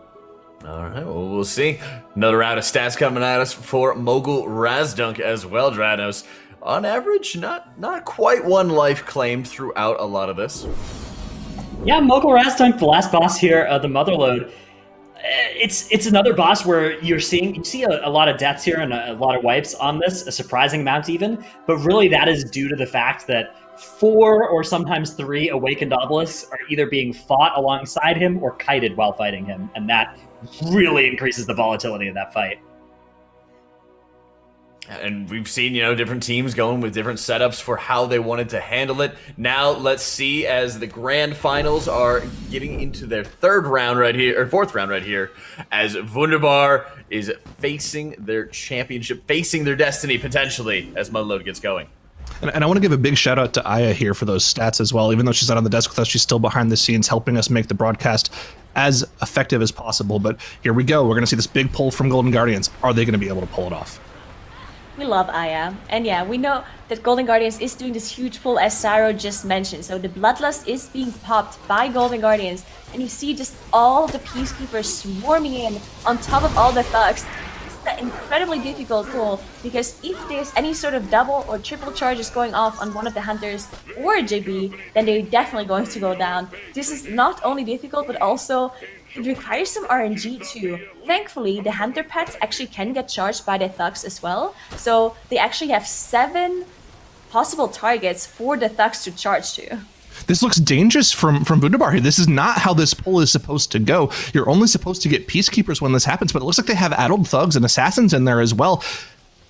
All right, well, we'll see. Another round of stats coming at us for Mogul Razdunk as well, Dranos. On average, not quite 1 life claimed throughout a lot of this. Yeah, Mogul Razdunk, the last boss here, the MOTHERLOADE. It's another boss where you see a lot of deaths here and a lot of wipes on this, a surprising amount even, but really that is due to the fact that 4 or sometimes 3 awakened obelisks are either being fought alongside him or kited while fighting him, and that really increases the volatility of that fight. And we've seen, different teams going with different setups for how they wanted to handle it. Now let's see, as the grand finals are getting into their 4th round right here, as WUNDERBAR is facing their championship, facing their destiny potentially as MOTHERLOADE gets going. And I want to give a big shout out to Aya here for those stats as well. Even though she's not on the desk with us, she's still behind the scenes helping us make the broadcast as effective as possible. But here we go. We're going to see this big pull from Golden Guardians. Are they going to be able to pull it off? We love Aya. And yeah, we know that Golden Guardians is doing this huge pull, as Saro just mentioned. So the Bloodlust is being popped by Golden Guardians. And you see just all the Peacekeepers swarming in on top of all the thugs. It's an incredibly difficult pull, because if there's any sort of double or triple charges going off on one of the Hunters or JB, then they're definitely going to go down. This is not only difficult, but also it requires some RNG too. Thankfully, the Hunter pets actually can get charged by the thugs as well. So they actually have 7 possible targets for the thugs to charge to. This looks dangerous from WUNDERBAR here. This is not how this pull is supposed to go. You're only supposed to get peacekeepers when this happens, but it looks like they have addled thugs and assassins in there as well.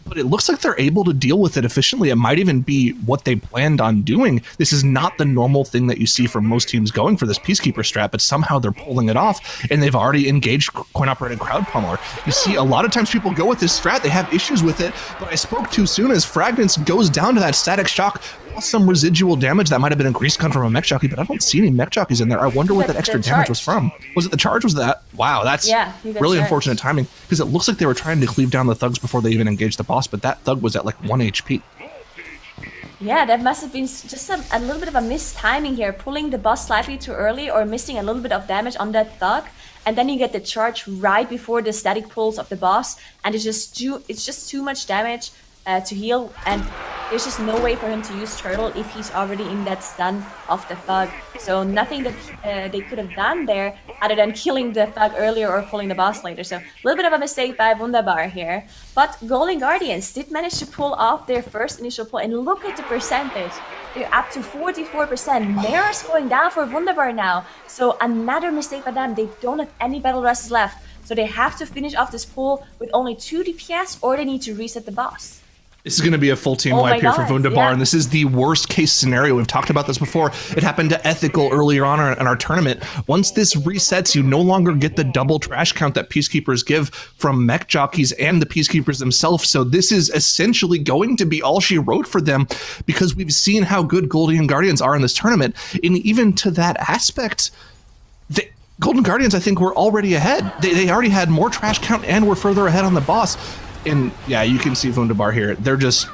But it looks like they're able to deal with it efficiently. It might even be what they planned on doing. This is not the normal thing that you see from most teams going for this Peacekeeper strat, but somehow they're pulling it off, and they've already engaged coin-operated crowd pummeler. You see, a lot of times people go with this strat, they have issues with it, but I spoke too soon as Fragments goes down to that static shock, plus some residual damage. That might have been a grease gun from a mech jockey, but I don't see any mech jockeys in there. I wonder what that extra damage was from. Was it the charge? Was that? Wow, that's really unfortunate timing, because it looks like they were trying to cleave down the thugs before they even engaged the boss, but that thug was at like 1 HP. Yeah, that must have been just a little bit of a missed timing here, pulling the boss slightly too early or missing a little bit of damage on that thug, and then you get the charge right before the static pulls of the boss, and it's just too much damage to heal, and there's just no way for him to use Turtle if he's already in that stun of the thug. So nothing that they could have done there other than killing the thug earlier or pulling the boss later. So a little bit of a mistake by WUNDERBAR here. But Golden Guardians did manage to pull off their first initial pull, and look at the percentage. They're up to 44%. Manor's going down for WUNDERBAR now. So another mistake by them. They don't have any battle rests left. So they have to finish off this pull with only 2 DPS, or they need to reset the boss. This is going to be a full team wipe here for WUNDERBAR, and this is the worst case scenario. We've talked about this before. It happened to Ethical earlier on in our tournament. Once this resets, you no longer get the double trash count that Peacekeepers give from mech jockeys and the Peacekeepers themselves. So this is essentially going to be all she wrote for them, because we've seen how good Golden Guardians are in this tournament. And even to that aspect, the Golden Guardians, I think, were already ahead. They already had more trash count and were further ahead on the boss. And yeah, you can see WUNDERBAR here. They're just,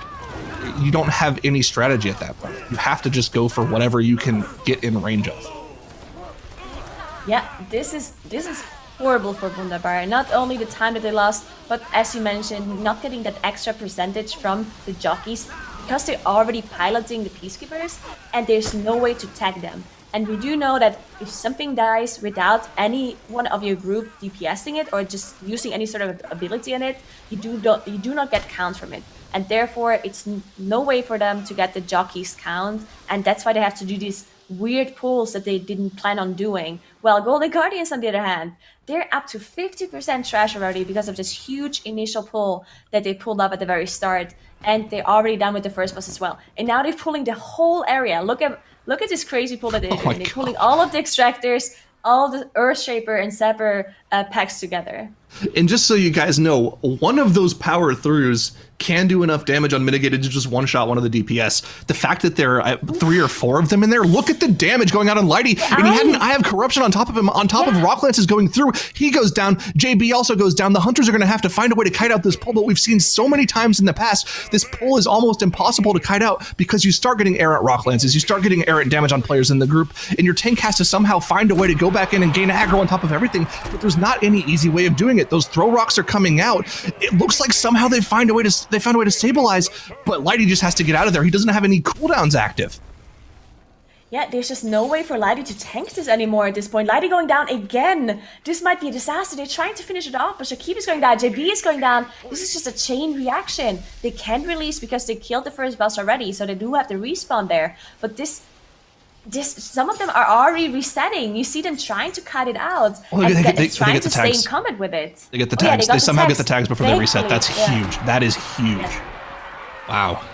you don't have any strategy at that point. You have to just go for whatever you can get in range of. Yeah, this is horrible for WUNDERBAR. Not only the time that they lost, but as you mentioned, not getting that extra percentage from the jockeys, because they're already piloting the Peacekeepers, and there's no way to tag them. And we do know that if something dies without any one of your group DPSing it or just using any sort of ability in it, you do not get count from it. And therefore, it's no way for them to get the jockey's count. And that's why they have to do these weird pulls that they didn't plan on doing. Well, Golden Guardians, on the other hand, they're up to 50% trash already because of this huge initial pull that they pulled up at the very start. And they're already done with the first boss as well. And now they're pulling the whole area. Look at this crazy pull that they're doing. They're pulling all of the extractors, all the Earthshaper and Sapper packs together. And just so you guys know, one of those power throughs can do enough damage unmitigated to just one-shot one of the DPS. The fact that there are 3 or 4 of them in there, look at the damage going out on Lighty. And he had an Eye of Corruption on top of him, on top of Rocklance is going through. He goes down, JB also goes down. The Hunters are going to have to find a way to kite out this pull, but we've seen so many times in the past, this pull is almost impossible to kite out because you start getting errant Rocklances, you start getting errant damage on players in the group, and your tank has to somehow find a way to go back in and gain aggro on top of everything, but there's not any easy way of doing it. Those throw rocks are coming out. It looks like somehow they found a way to stabilize, but Lighty just has to get out of there. He doesn't have any cooldowns active. Yeah, there's just no way for Lighty to tank this anymore at this point. Lighty going down again. This might be a disaster. They're trying to finish it off, but Shakib is going down, JB is going down. This is just a chain reaction. They can't release because they killed the first boss already, so they do have to respawn there. But some of them are already resetting. You see them trying to cut it out and trying to stay in combat with it. They get the tags. They somehow get the tags before they reset. That's huge. That is huge. Yeah. Wow.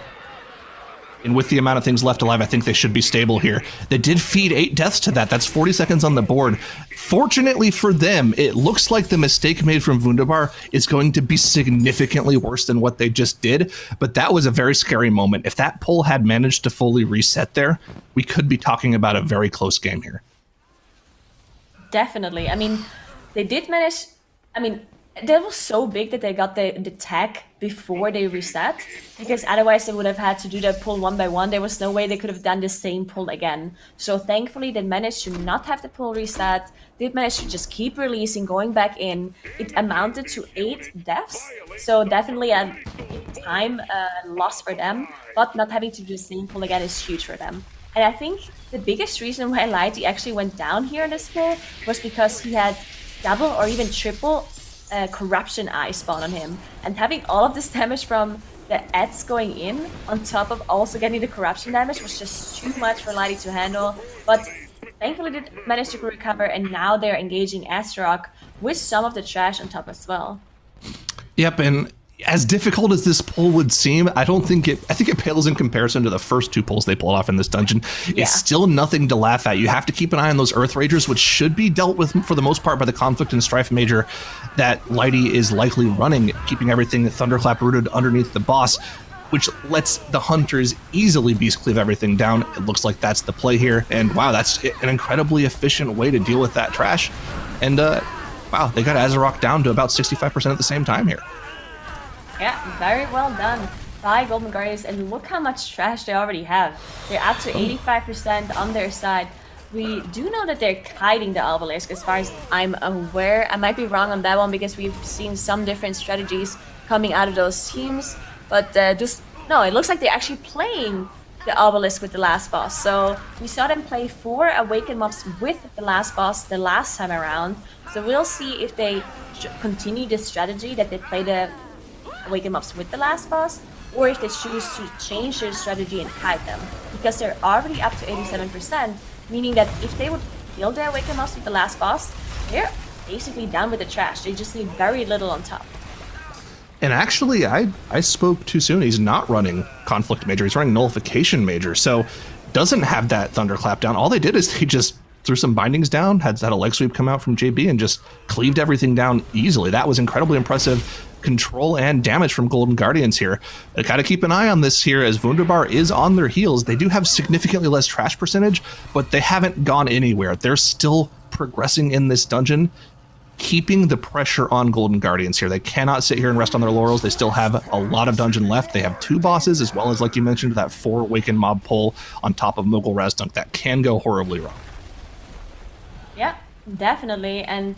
And with the amount of things left alive, I think they should be stable here. They did feed 8 deaths to that. That's 40 seconds on the board. Fortunately for them, it looks like the mistake made from WUNDERBAR is going to be significantly worse than what they just did. But that was a very scary moment. If that pull had managed to fully reset there, we could be talking about a very close game here. Definitely. I mean, they did manage... I mean, that was so big that they got the tag before they reset, because otherwise they would have had to do that pull one by one. There was no way they could have done the same pull again. So thankfully they managed to not have the pull reset. They managed to just keep releasing, going back in. It amounted to 8 deaths, so definitely a time loss for them, but not having to do the same pull again is huge for them. And I think the biggest reason why Lighty actually went down here in this pull was because he had double or even triple corruption eye spawn on him, and having all of this damage from the ads going in on top of also getting the corruption damage was just too much for Lighty to handle. But thankfully they managed to recover, and now they're engaging Astaroth with some of the trash on top as well. Yep, and as difficult as this pull would seem, I think it pales in comparison to the first 2 pulls they pulled off in this dungeon. Yeah. It's still nothing to laugh at. You have to keep an eye on those Earth Ragers, which should be dealt with for the most part by the Conflict and Strife Major that Lighty is likely running, keeping everything Thunderclap rooted underneath the boss, which lets the Hunters easily beast cleave everything down. It looks like that's the play here, and wow, that's an incredibly efficient way to deal with that trash. And wow, they got Azeroth down to about 65% at the same time here. Yeah, very well done by Golden Guardians, and look how much trash they already have. They're up to 85% on their side. We do know that they're kiting the Obelisk, as far as I'm aware. I might be wrong on that one because we've seen some different strategies coming out of those teams. But no, it looks like they're actually playing the Obelisk with the last boss. So we saw them play 4 Awakened mobs with the last boss the last time around. So we'll see if they continue this strategy that they play the Awakened mobs with the last boss, or if they choose to change their strategy and kite them, because they're already up to 87%, meaning that if they would kill the Awakened mobs with the last boss, they're basically done with the trash. They just need very little on top. And actually, I spoke too soon. He's not running Conflict Major. He's running Nullification Major, so doesn't have that Thunderclap down. All they did is they just threw some bindings down, had a leg sweep come out from JB, and just cleaved everything down easily. That was incredibly impressive control and damage from Golden Guardians here. I gotta keep an eye on this here, as WUNDERBAR is on their heels. They do have significantly less trash percentage, but they haven't gone anywhere. They're still progressing in this dungeon, keeping the pressure on Golden Guardians here. They cannot sit here and rest on their laurels. They still have a lot of dungeon left. They have 2 bosses, as well as, like you mentioned, that 4 Awakened mob pull on top of Mogul Razdunk. That can go horribly wrong. Yeah, definitely. And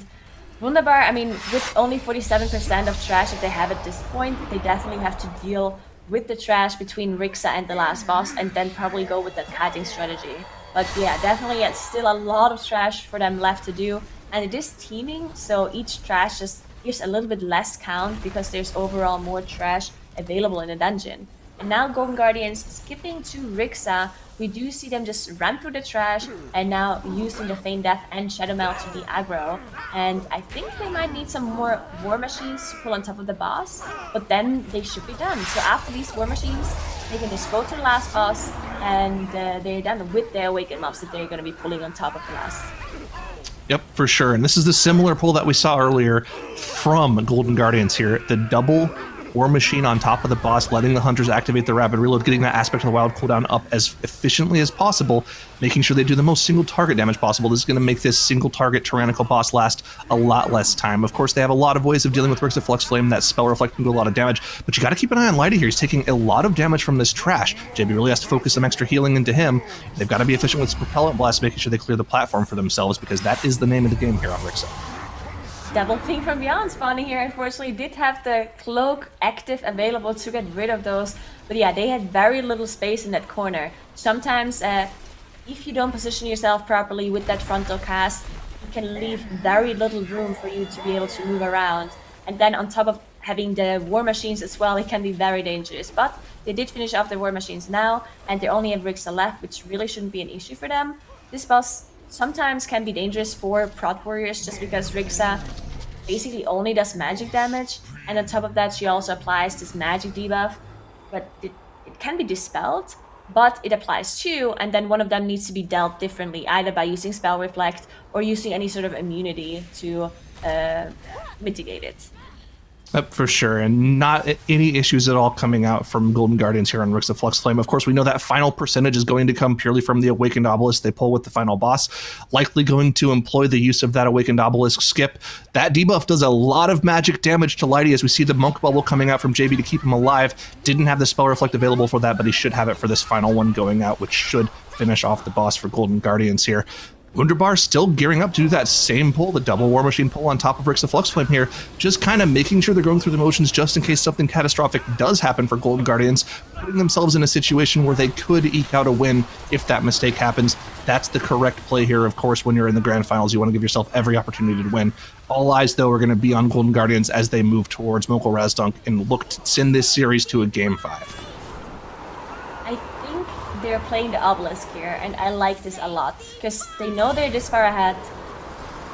WUNDERBAR, I mean, with only 47% of trash that they have at this point, they definitely have to deal with the trash between Rixa and the last boss, and then probably go with that kiting strategy. But yeah, definitely it's still a lot of trash for them left to do. And it is teaming, so each trash just gives a little bit less count because there's overall more trash available in the dungeon. And now Golden Guardians skipping to Rixa, we do see them just run through the trash and now using the Feign Death and Shadow Meld to be aggro. And I think they might need some more War Machines to pull on top of the boss, but then they should be done. So after these War Machines, they can just go to the last boss and they're done with their Awakened mobs that they're going to be pulling on top of the last. Yep, for sure. And this is the similar pull that we saw earlier from Golden Guardians here. The double War Machine on top of the boss, letting the hunters activate the rapid reload, getting that aspect of the wild cooldown up as efficiently as possible, making sure they do the most single target damage possible. This is going to make this single target Tyrannical boss last a lot less time. Of course, they have a lot of ways of dealing with Rixa Flux Flame. That Spell Reflect can do a lot of damage, but you got to keep an eye on Lighty here. He's taking a lot of damage from this trash. JB really has to focus some extra healing into him. They've got to be efficient with Propellant Blast, making sure they clear the platform for themselves, because that is the name of the game here on Rixa. Double Thing from Beyond spawning here, unfortunately did have the cloak active available to get rid of those, but yeah, they had very little space in that corner. Sometimes if you don't position yourself properly with that frontal cast, it can leave very little room for you to be able to move around. And then on top of having the War Machines as well, it can be very dangerous. But they did finish off the War Machines now, and they only have Rixa left, which really shouldn't be an issue for them. This boss sometimes can be dangerous for Prot Warriors just because Rixa basically only does magic damage, and on top of that she also applies this magic debuff, but it can be dispelled, but it applies too, and then one of them needs to be dealt differently, either by using Spell Reflect or using any sort of immunity to mitigate it. For sure, and not any issues at all coming out from Golden Guardians here on Rixa Flux Flame. Of course, we know that final percentage is going to come purely from the Awakened Obelisk they pull with the final boss, likely going to employ the use of that Awakened Obelisk skip. That debuff does a lot of magic damage to Lighty as we see the Monk Bubble coming out from JB to keep him alive. Didn't have the Spell Reflect available for that, but he should have it for this final one going out, which should finish off the boss for Golden Guardians here. WUNDERBAR still gearing up to do that same pull, the double War Machine pull on top of Rixa Flux Flame here, just kind of making sure they're going through the motions just in case something catastrophic does happen for Golden Guardians, putting themselves in a situation where they could eke out a win if that mistake happens. That's the correct play here, of course. When you're in the Grand Finals, you want to give yourself every opportunity to win. All eyes, though, are going to be on Golden Guardians as they move towards Mokul Razdunk and look to send this series to a Game 5. They're playing the Obelisk here, and I like this a lot because they know they're this far ahead.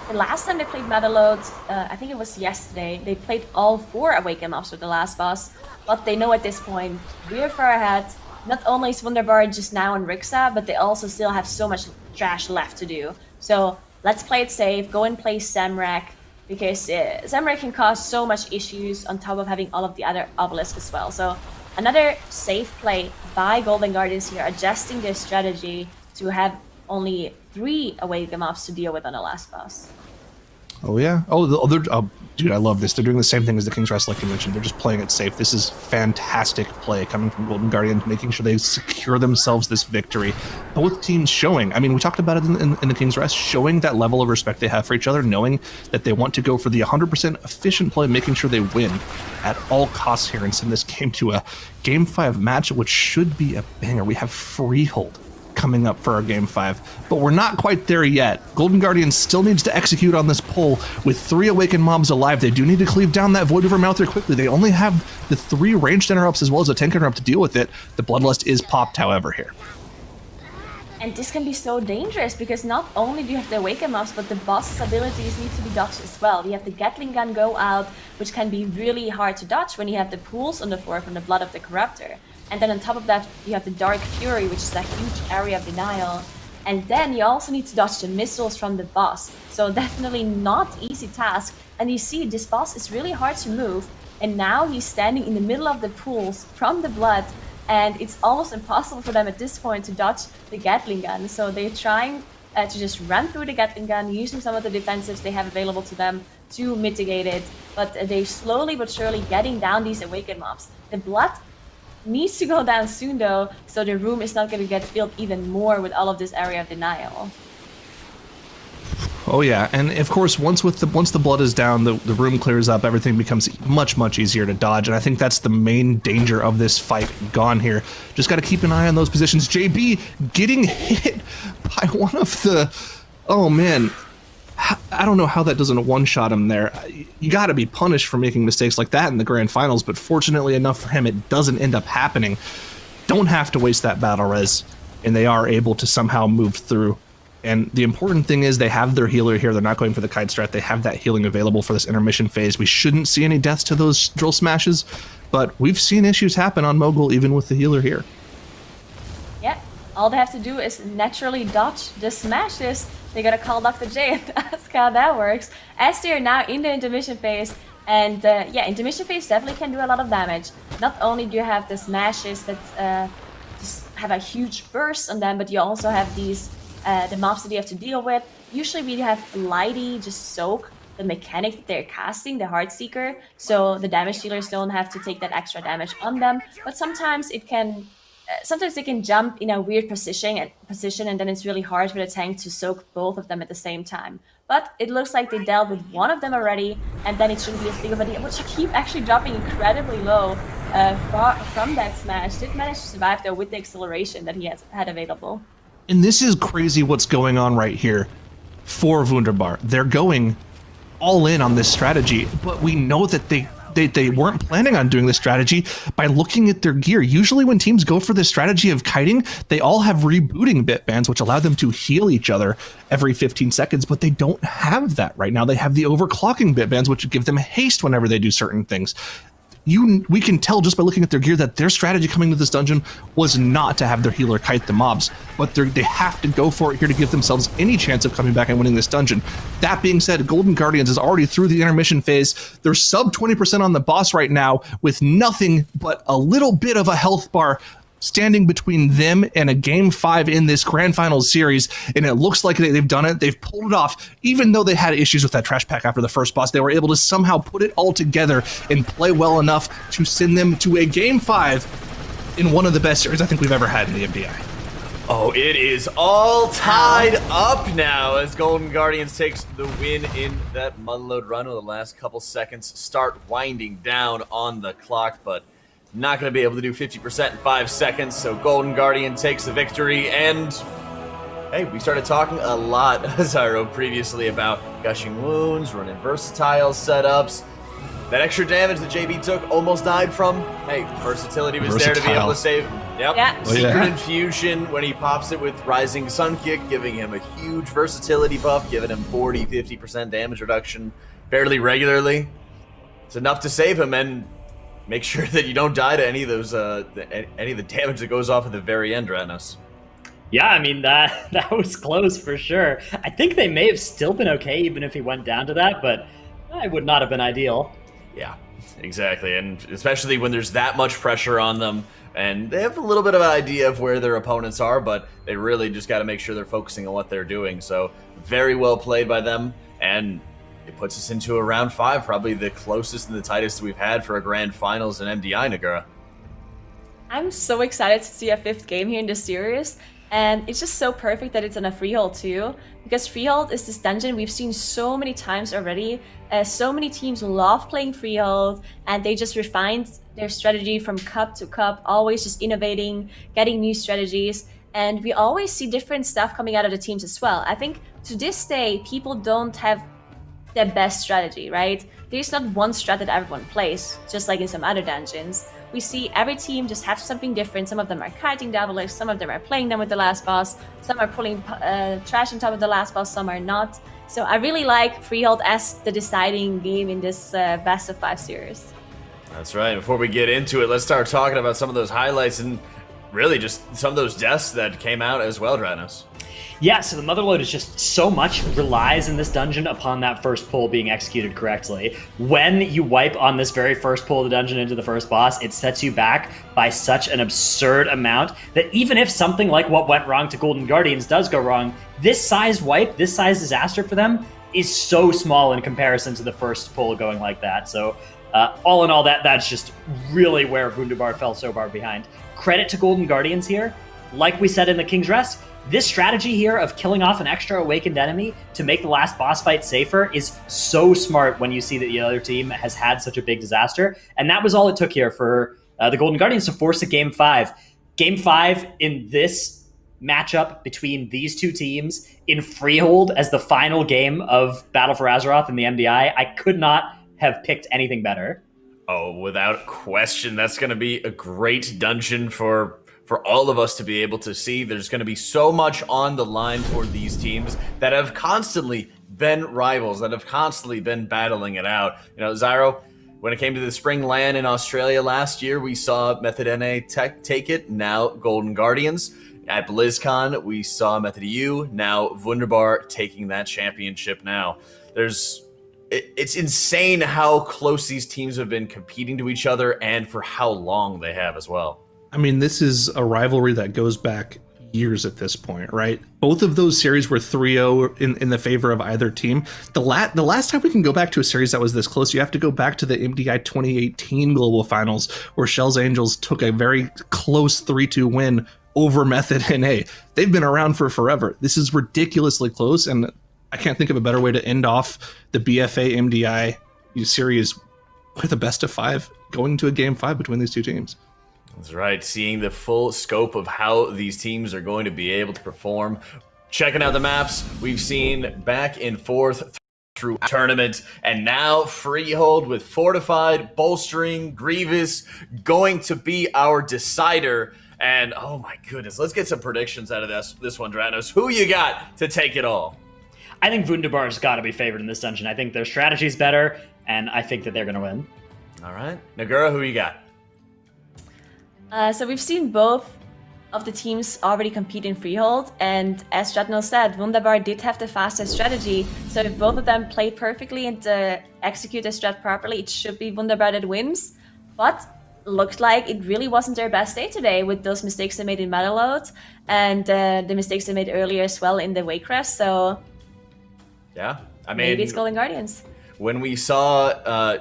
The last time they played MOTHERLOADE, I think it was yesterday, they played all 4 Awakened mobs with the last boss, but they know at this point we're far ahead. Not only is WUNDERBAR just now in Rixa, but they also still have so much trash left to do. So let's play it safe, go and play Samrak, because Samrak can cause so much issues on top of having all of the other Obelisks as well. So another safe play by Golden Guardians here, adjusting their strategy to have only 3 Awakened mobs to deal with on the last boss. Oh yeah. Dude, I love this. They're doing the same thing as the King's Rest, like you mentioned. They're just playing it safe. This is fantastic play coming from Golden Guardians, making sure they secure themselves this victory. Both teams showing, I mean, we talked about it in the King's Rest, showing that level of respect they have for each other, knowing that they want to go for the 100% efficient play, making sure they win at all costs here and send this game to a Game 5 match, which should be a banger. We have Freehold coming up for our Game 5, but we're not quite there yet. Golden Guardians still needs to execute on this pull with 3 Awakened mobs alive. They do need to cleave down that Void River Mouth here quickly. They only have the 3 ranged interrupts as well as a tank interrupt to deal with it. The Bloodlust is popped, however, here. And this can be so dangerous because not only do you have the Awakened mobs, but the boss's abilities need to be dodged as well. You have the Gatling Gun go out, which can be really hard to dodge when you have the pools on the floor from the Blood of the Corruptor. And then on top of that, you have the Dark Fury, which is a huge area of denial. And then you also need to dodge the missiles from the boss. So definitely not easy task. And you see, this boss is really hard to move. And now he's standing in the middle of the pools from the blood. And it's almost impossible for them at this point to dodge the Gatling Gun. So they're trying to just run through the Gatling Gun, using some of the defensives they have available to them to mitigate it. But they're slowly but surely getting down these Awakened mobs. The blood needs to go down soon though, so the room is not going to get filled even more with all of this area of denial. Oh yeah, and of course, once the blood is down, the room clears up, everything becomes much easier to dodge, and I think that's the main danger of this fight gone here. Just got to keep an eye on those positions. JB getting hit by one of the, oh man, I don't know how that doesn't one-shot him there. You got to be punished for making mistakes like that in the grand finals, but fortunately enough for him, it doesn't end up happening. Don't have to waste that battle res, and they are able to somehow move through. And the important thing is they have their healer here. They're not going for the kite strat. They have that healing available for this intermission phase. We shouldn't see any deaths to those drill smashes, but we've seen issues happen on Mogul even with the healer here. Yeah, all they have to do is naturally dodge the smashes. They gotta call Dr. J and ask how that works. As they're now in the intermission phase, and yeah, intermission phase definitely can do a lot of damage. Not only do you have the smashes that just have a huge burst on them, but you also have these the mobs that you have to deal with. Usually we have Lighty just soak the mechanic that they're casting, the Heartseeker, so the damage dealers don't have to take that extra damage on them. But sometimes it can, sometimes they can jump in a weird position, and then it's really hard for the tank to soak both of them at the same time. But it looks like they dealt with one of them already, and then it shouldn't be as big of a deal. But you keep actually dropping incredibly low from that smash. Did manage to survive though with the acceleration that he had available. And this is crazy what's going on right here for WUNDERBAR. They're going all in on this strategy, but we know that they weren't planning on doing this strategy by looking at their gear. Usually when teams go for this strategy of kiting, they all have rebooting bit bands, which allow them to heal each other every 15 seconds, but they don't have that right now. They have the overclocking bit bands, which give them haste whenever they do certain things. We can tell just by looking at their gear that their strategy coming to this dungeon was not to have their healer kite the mobs, but they have to go for it here to give themselves any chance of coming back and winning this dungeon. That being said, Golden Guardians is already through the intermission phase. They're sub 20% on the boss right now with nothing but a little bit of a health bar standing between them and a game 5 in this grand finals series, and it looks like they've done it. They've pulled it off. Even though they had issues with that trash pack after the first boss, they were able to somehow put it all together and play well enough to send them to a game 5 in one of the best series I think we've ever had in the MDI. Oh, it is all tied up now as Golden Guardians takes the win in that MOTHERLOADE run with the last couple seconds start winding down on the clock, but not going to be able to do 50% in 5 seconds, so Golden Guardian takes the victory. And hey, we started talking a lot, Zyro, previously about gushing wounds, running versatile setups. That extra damage that JB took, almost died from. Hey, versatility was there to be able to save him. Yep. Yeah. Secret Infusion when he pops it with Rising Sun Kick, giving him a huge versatility buff, giving him 40-50% damage reduction fairly regularly. It's enough to save him, and make sure that you don't die to any of those, any of the damage that goes off at the very end, Ratnos. Yeah, I mean, that was close for sure. I think they may have still been okay even if he went down to that, but it would not have been ideal. Yeah, exactly, and especially when there's that much pressure on them, and they have a little bit of an idea of where their opponents are, but they really just got to make sure they're focusing on what they're doing. So very well played by them, and it puts us into a round 5, probably the closest and the tightest we've had for a grand finals in MDI, Nagura. I'm so excited to see a 5th game here in this series, and it's just so perfect that it's on a Freehold too, because Freehold is this dungeon we've seen so many times already. So many teams love playing Freehold, and they just refined their strategy from cup to cup, always just innovating, getting new strategies, and we always see different stuff coming out of the teams as well. I think to this day, people don't have the best strategy, right? There's not one strat that everyone plays, just like in some other dungeons. We see every team just have something different. Some of them are kiting double, some of them are playing them with the last boss, some are pulling trash on top of the last boss, some are not. So I really like Freehold as the deciding game in this best of 5 series. That's right. Before we get into it, let's start talking about some of those highlights and really just some of those deaths that came out as well, Dranos. Yeah, so the MOTHERLOADE is just so much relies in this dungeon upon that first pull being executed correctly. When you wipe on this very first pull of the dungeon into the first boss, it sets you back by such an absurd amount that even if something like what went wrong to Golden Guardians does go wrong, this size wipe, this size disaster for them is so small in comparison to the first pull going like that. So all in all, that's just really where WUNDERBAR fell so far behind. Credit to Golden Guardians here. like we said in the King's Rest, this strategy here of killing off an extra awakened enemy to make the last boss fight safer is so smart when you see that the other team has had such a big disaster. And that was all it took here for the Golden Guardians to force a Game 5. Game 5 in this matchup between these two teams in Freehold as the final game of Battle for Azeroth in the MDI, I could not have picked anything better. Oh, without question, that's going to be a great dungeon for all of us to be able to see. There's going to be so much on the line for these teams that have constantly been rivals, that have constantly been battling it out. You know, Zyro, when it came to the Spring LAN in Australia last year, we saw Method NA take it, now Golden Guardians. At BlizzCon, we saw Method EU, now WUNDERBAR taking that championship now. It's insane how close these teams have been competing to each other and for how long they have as well. I mean, this is a rivalry that goes back years at this point, right? Both of those series were 3-0 in the favor of either team. The last time we can go back to a series that was this close, you have to go back to the MDI 2018 Global Finals, where Shell's Angels took a very close 3-2 win over Method NA. They've been around for forever. This is ridiculously close, and I can't think of a better way to end off the BFA MDI series with a best of 5 going to a Game 5 between these two teams. That's right, seeing the full scope of how these teams are going to be able to perform. Checking out the maps, we've seen back and forth through tournament, and now Freehold with Fortified, Bolstering, Grievous going to be our decider. And oh my goodness, let's get some predictions out of this one, Dranos. Who you got to take it all? I think WUNDERBAR's got to be favored in this dungeon. I think their strategy's better, and I think that they're going to win. All right. Nagura, who you got? So we've seen both of the teams already compete in Freehold, and as Jadno said, WUNDERBAR did have the fastest strategy, so if both of them play perfectly and execute their strat properly, it should be WUNDERBAR that wins. But looked like it really wasn't their best day today with those mistakes they made in MOTHERLOADE and the mistakes they made earlier as well in the Waycrest, so yeah, I mean, maybe it's Golden Guardians. When we saw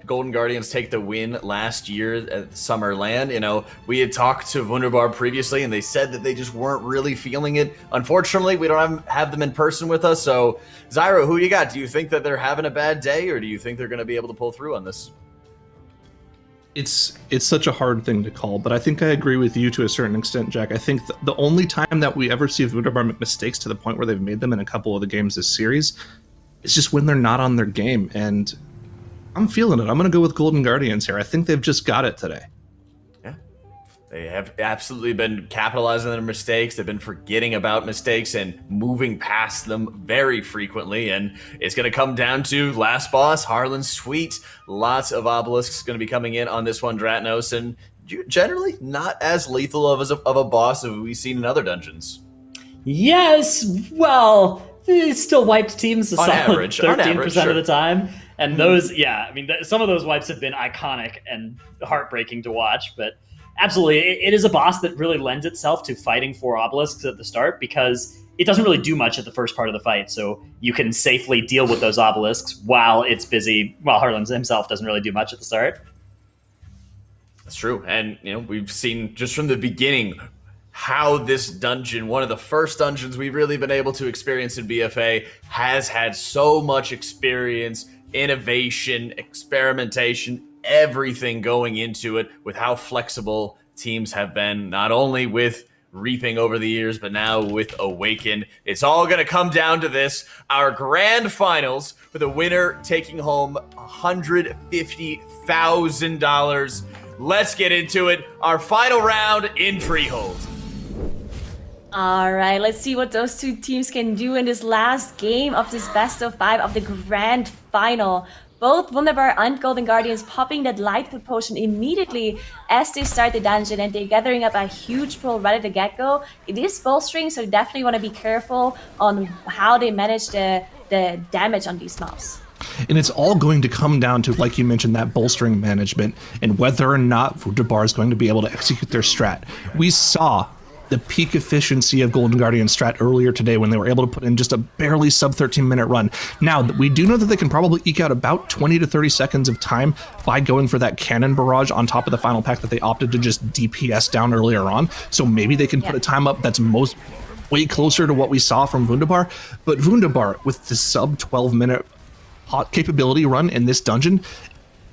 Golden Guardians take the win last year at Summer LAN, you know, we had talked to WUNDERBAR previously, and they said that they just weren't really feeling it. Unfortunately, we don't have them in person with us. So, Zyro, who you got? Do you think that they're having a bad day, or do you think they're going to be able to pull through on this? It's such a hard thing to call, but I think I agree with you to a certain extent, Jack. I think the only time that we ever see WUNDERBAR make mistakes to the point where they've made them in a couple of the games this series, it's just when they're not on their game, and I'm feeling it. I'm going to go with Golden Guardians here. I think they've just got it today. Yeah, they have absolutely been capitalizing on their mistakes. They've been forgetting about mistakes and moving past them very frequently, and it's going to come down to last boss, Harlan's Sweet. Lots of obelisks going to be coming in on this one, Dratnos, and generally not as lethal of a boss as we've seen in other dungeons. Yes, well, they still wiped teams a solid average, 13% sure. of the time. And those, yeah, I mean, some of those wipes have been iconic and heartbreaking to watch. But absolutely, it is a boss that really lends itself to fighting for obelisks at the start because it doesn't really do much at the first part of the fight. So you can safely deal with those obelisks while it's busy, while Harlan himself doesn't really do much at the start. That's true. And, you know, we've seen just from the beginning how this dungeon, one of the first dungeons we've really been able to experience in BFA, has had so much experience, innovation, experimentation, everything going into it with how flexible teams have been, not only with Reaping over the years, but now with Awaken. It's all going to come down to this, our grand finals, with the winner taking home $150,000. Let's get into it. Our final round in Freehold. All right, let's see what those two teams can do in this last game of this best of 5 of the grand final. Both WUNDERBAR and Golden Guardians popping that Lightfoot potion immediately as they start the dungeon, and they're gathering up a huge pull right at the get-go. It is bolstering, so definitely want to be careful on how they manage the damage on these mobs. And it's all going to come down to, like you mentioned, that bolstering management and whether or not WUNDERBAR is going to be able to execute their strat. We saw the peak efficiency of Golden Guardian strat earlier today when they were able to put in just a barely sub 13-minute run. Now, we do know that they can probably eke out about 20 to 30 seconds of time by going for that cannon barrage on top of the final pack that they opted to just DPS down earlier on. So maybe they can put a time up that's way closer to what we saw from WUNDERBAR. But WUNDERBAR, with the sub 12-minute hot capability run in this dungeon,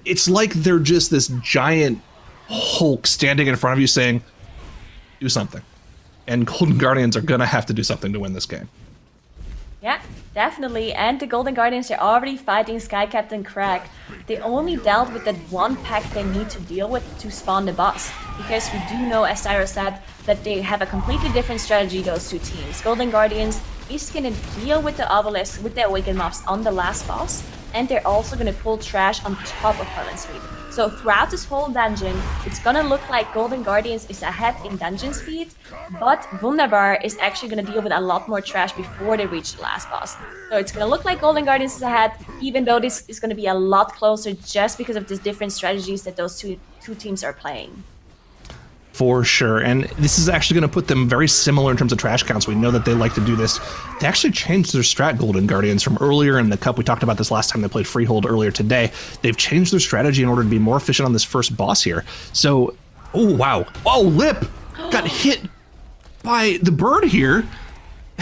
it's like they're just this giant Hulk standing in front of you saying, do something. And Golden Guardians are going to have to do something to win this game. Yeah, definitely. And the Golden Guardians, they're already fighting Sky Captain Crag. They only dealt with that one pack they need to deal with to spawn the boss. Because we do know, as Tyro said, that they have a completely different strategy, those two teams. Golden Guardians is going to deal with the Obelisk, with the Awakened mobs on the last boss. And they're also going to pull trash on top of Harlan Speed. So throughout this whole dungeon, it's gonna look like Golden Guardians is ahead in dungeon speed, but WUNDERBAR is actually gonna deal with a lot more trash before they reach the last boss. So it's gonna look like Golden Guardians is ahead, even though this is gonna be a lot closer just because of the different strategies that those two teams are playing. For sure, and this is actually going to put them very similar in terms of trash counts. We know that they like to do this. They actually changed their strat, Golden Guardians, from earlier in the Cup. We talked about this last time they played Freehold earlier today. They've changed their strategy in order to be more efficient on this first boss here. So, oh wow. Oh, Lip got hit by the bird here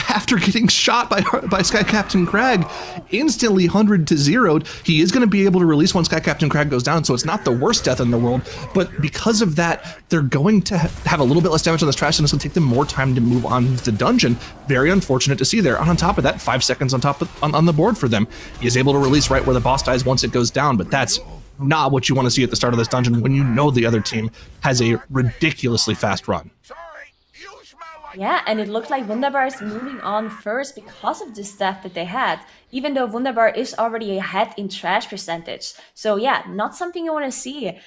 after getting shot by Sky Captain Crag, instantly 100 to 0'd. He is going to be able to release when Sky Captain Crag goes down, so it's not the worst death in the world, but because of that, they're going to have a little bit less damage on this trash, and it's going to take them more time to move on to the dungeon. Very unfortunate to see there. And on top of that, 5 seconds on the board for them. He is able to release right where the boss dies once it goes down, but that's not what you want to see at the start of this dungeon when you know the other team has a ridiculously fast run. Yeah, and it looked like WUNDERBAR is moving on first because of this death that they had, even though WUNDERBAR is already ahead in trash percentage. So yeah, not something you want to see.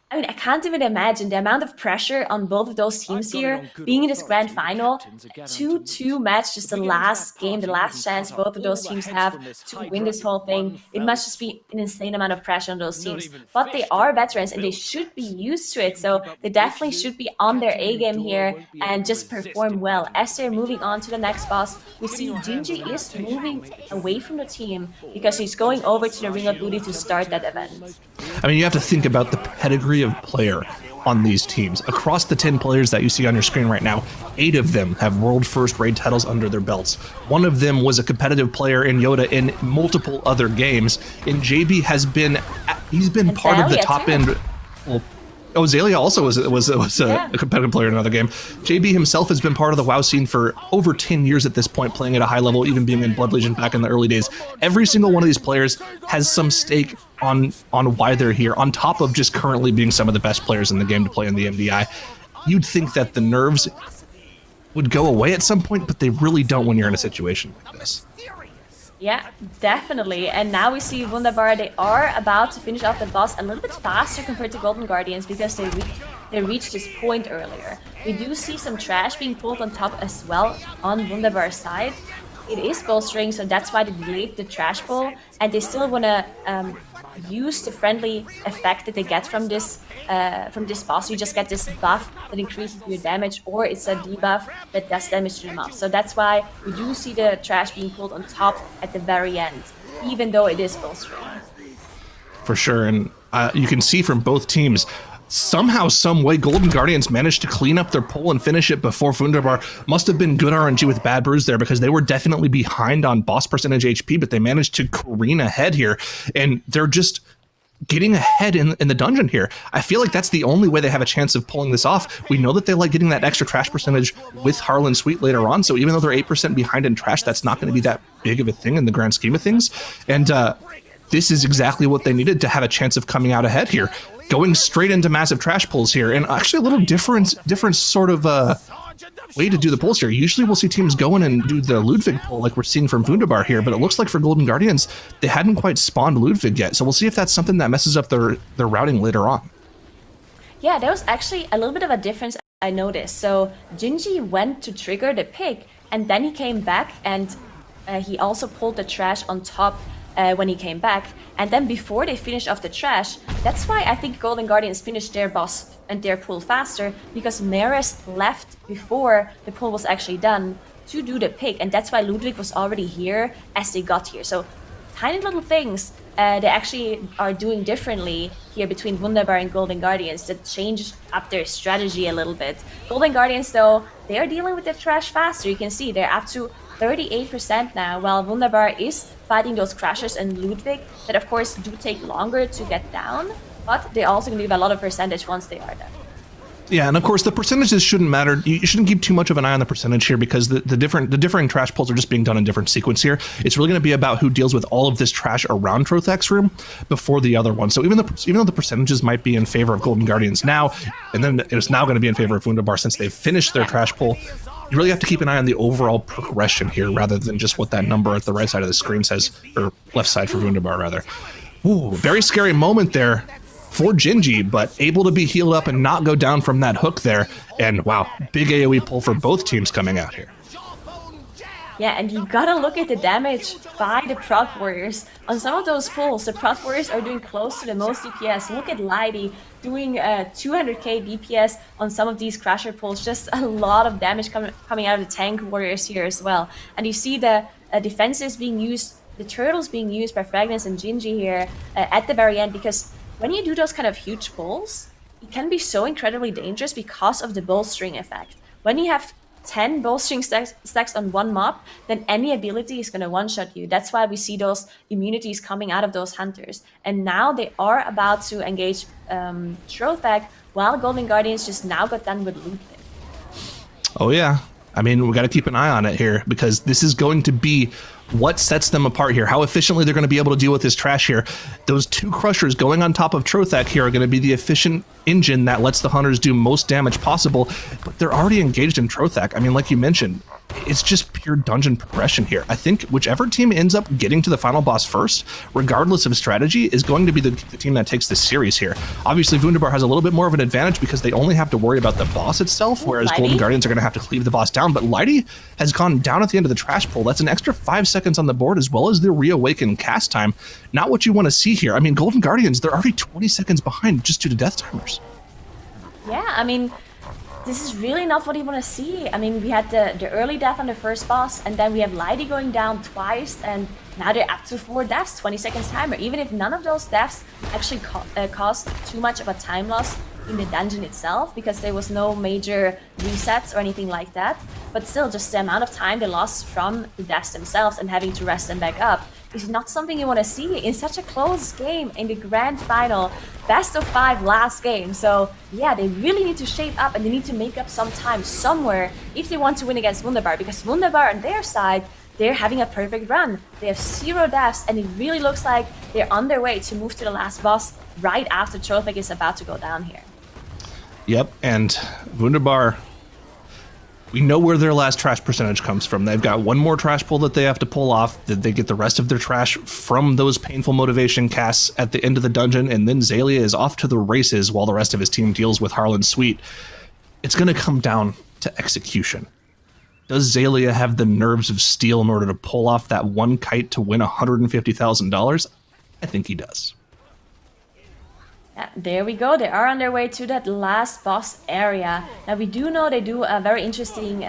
I mean, I can't even imagine the amount of pressure on both of those teams here, being in this grand final, 2-2 match, just the last game, the last chance both of those teams have to win this whole thing. It must just be an insane amount of pressure on those teams. But they are veterans and they should be used to it, so they definitely should be on their A-game here and just perform well. As they're moving on to the next boss, we see Gingy is moving away from the team because he's going over to the Ring of Booty to start that event. I mean, you have to think about the pedigree of player on these teams. Across the 10 players that you see on your screen right now, 8 of them have world first raid titles under their belts. One of them was a competitive player in Yoda in multiple other games, and JB has been, he's been and part of the Zalia top too. End. Well, oh, Zalia also was a competitive player in another game. JB himself has been part of the WoW scene for over 10 years at this point, playing at a high level, even being in Blood Legion back in the early days. Every single one of these players has some stake on why they're here, on top of just currently being some of the best players in the game to play in the MDI. You'd think that the nerves would go away at some point, but they really don't when you're in a situation like this. Yeah, definitely. And now we see WUNDERBAR, they are about to finish off the boss a little bit faster compared to Golden Guardians because they reached this point earlier. We do see some trash being pulled on top as well on WUNDERBAR's side. It is bolstering, so that's why they delayed the trash pull, and they still want to use the friendly effect that they get from this boss. You just get this buff that increases your damage, or it's a debuff that does damage to the mob. So that's why we do see the trash being pulled on top at the very end, even though it is bolstering. For sure, and you can see from both teams, somehow, some way, Golden Guardians managed to clean up their pull and finish it before WUNDERBAR. Must have been good RNG with Bad Brews there because they were definitely behind on boss percentage HP, but they managed to careen ahead here, and they're just getting ahead in the dungeon here. I feel like that's the only way they have a chance of pulling this off. We know that they like getting that extra trash percentage with Harlan Sweet later on, so even though they're 8% behind in trash, that's not going to be that big of a thing in the grand scheme of things. And this is exactly what they needed to have a chance of coming out ahead here. Going straight into massive trash pulls here, and actually a little different sort of way to do the pulls here. Usually we'll see teams go in and do the Ludwig pull like we're seeing from WUNDERBAR here, but it looks like for Golden Guardians, they hadn't quite spawned Ludwig yet, so we'll see if that's something that messes up their routing later on. Yeah, there was actually a little bit of a difference I noticed. So Gingy went to trigger the pick, and then he came back, and he also pulled the trash on top when he came back. And then before they finished off the trash, that's why I think Golden Guardians finished their boss and their pull faster, because Maris left before the pull was actually done to do the pick, and that's why Ludwig was already here as they got here. So tiny little things they actually are doing differently here between Wunderbar and Golden Guardians that change up their strategy a little bit. Golden Guardians, though, they are dealing with the trash faster. You can see they're up to 38% now, while Wunderbar is fighting those Crashers and Ludwig that, of course, do take longer to get down, but they also can leave a lot of percentage once they are done. Yeah, and of course the percentages shouldn't matter. You shouldn't keep too much of an eye on the percentage here because the differing trash pulls are just being done in different sequence here. It's really going to be about who deals with all of this trash around Trothak's room before the other one. So even though the percentages might be in favor of Golden Guardians now, and then it's now going to be in favor of Wunderbar since they've finished their trash pull, you really have to keep an eye on the overall progression here rather than just what that number at the right side of the screen says, or left side for Wunderbar rather. Ooh, very scary moment there for Gingy, but able to be healed up and not go down from that hook there. And wow, big AoE pull for both teams coming out here. Yeah, and you gotta look at the damage by the Prot Warriors. On some of those pulls, the Prot Warriors are doing close to the most DPS. Look at Lighty doing 200k DPS on some of these Crasher pulls. Just a lot of damage coming out of the Tank Warriors here as well. And you see the defenses being used, the turtles being used by Fragments and Gingy here at the very end, because when you do those kind of huge pulls, it can be so incredibly dangerous because of the bolstering effect. When you have 10 bolstering stacks on one mob, then any ability is going to one-shot you. That's why we see those immunities coming out of those hunters. And now they are about to engage Trothak, while Golden Guardians just now got done with Ludwig. Oh yeah. I mean, we got to keep an eye on it here because this is going to be what sets them apart here, how efficiently they're going to be able to deal with this trash here. Those two Crushers going on top of Trothak here are going to be the efficient engine that lets the Hunters do most damage possible, but they're already engaged in Trothak. I mean, like you mentioned, it's just pure dungeon progression here. I think whichever team ends up getting to the final boss first, regardless of strategy, is going to be the team that takes this series here. Obviously, Wunderbar has a little bit more of an advantage because they only have to worry about the boss itself, whereas Lighty? Golden Guardians are going to have to cleave the boss down. But Lighty has gone down at the end of the trash pull. That's an extra 5 seconds on the board, as well as the reawaken cast time. Not what you want to see here. I mean, Golden Guardians, they're already 20 seconds behind just due to death timers. Yeah, I mean, this is really not what you want to see. I mean, we had the early death on the first boss, and then we have Lighty going down twice, and now they're up to 4 deaths, 20 seconds timer. Even if none of those deaths actually caused too much of a time loss in the dungeon itself, because there was no major resets or anything like that. But still, just the amount of time they lost from the deaths themselves and having to rest them back up is not something you want to see in such a close game in the grand final, best of 5 last game. So yeah, they really need to shape up and they need to make up some time somewhere if they want to win against Wunderbar, because Wunderbar on their side, they're having a perfect run. They have 0 deaths, and it really looks like they're on their way to move to the last boss right after Trothak is about to go down here. Yep, and Wunderbar, we know where their last trash percentage comes from. They've got one more trash pull that they have to pull off, that they get the rest of their trash from those painful motivation casts at the end of the dungeon, and then Zalia is off to the races while the rest of his team deals with Harlan's Suite. It's going to come down to execution. Does Zalia have the nerves of steel in order to pull off that one kite to win $150,000? I think he does. Yeah, there we go. They are on their way to that last boss area. Now we do know they do a very interesting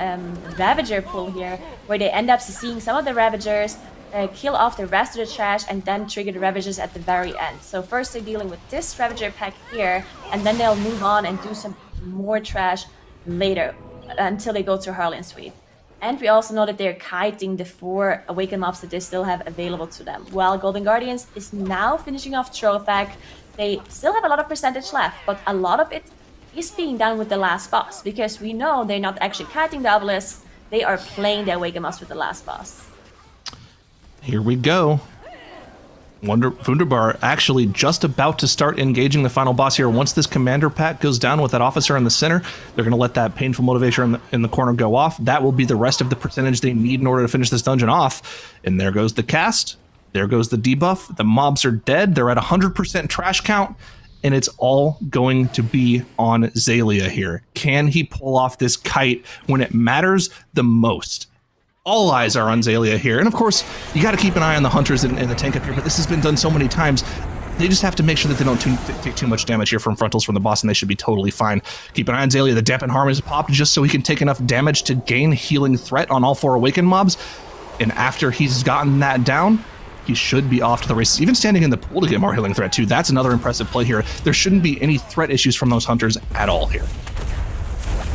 Ravager pull here, where they end up seeing some of the Ravagers, kill off the rest of the trash, and then trigger the Ravagers at the very end. So first they're dealing with this Ravager pack here, and then they'll move on and do some more trash later until they go to Harlan's Suite. And we also know that they're kiting the 4 Awakened mobs that they still have available to them. While Golden Guardians is now finishing off Trothak, they still have a lot of percentage left, but a lot of it is being done with the last boss, because we know they're not actually kiting the obelisks, they are playing the Awakened mobs with the last boss. Here we go. Wunderbar actually just about to start engaging the final boss here. Once this commander pack goes down with that officer in the center, they're going to let that painful motivation in the corner go off. That will be the rest of the percentage they need in order to finish this dungeon off. And there goes the cast. There goes the debuff. The mobs are dead. They're at 100% trash count. And it's all going to be on Zalia here. Can he pull off this kite when it matters the most? All eyes are on Zalia here. And of course, you got to keep an eye on the Hunters and the tank up here, but this has been done so many times. They just have to make sure that they don't take too much damage here from frontals from the boss, and they should be totally fine. Keep an eye on Xaylia. The Dampen Harm is popped just so he can take enough damage to gain healing threat on all 4 awakened mobs. And after he's gotten that down, he should be off to the races. Even standing in the pool to get more healing threat too. That's another impressive play here. There shouldn't be any threat issues from those hunters at all here.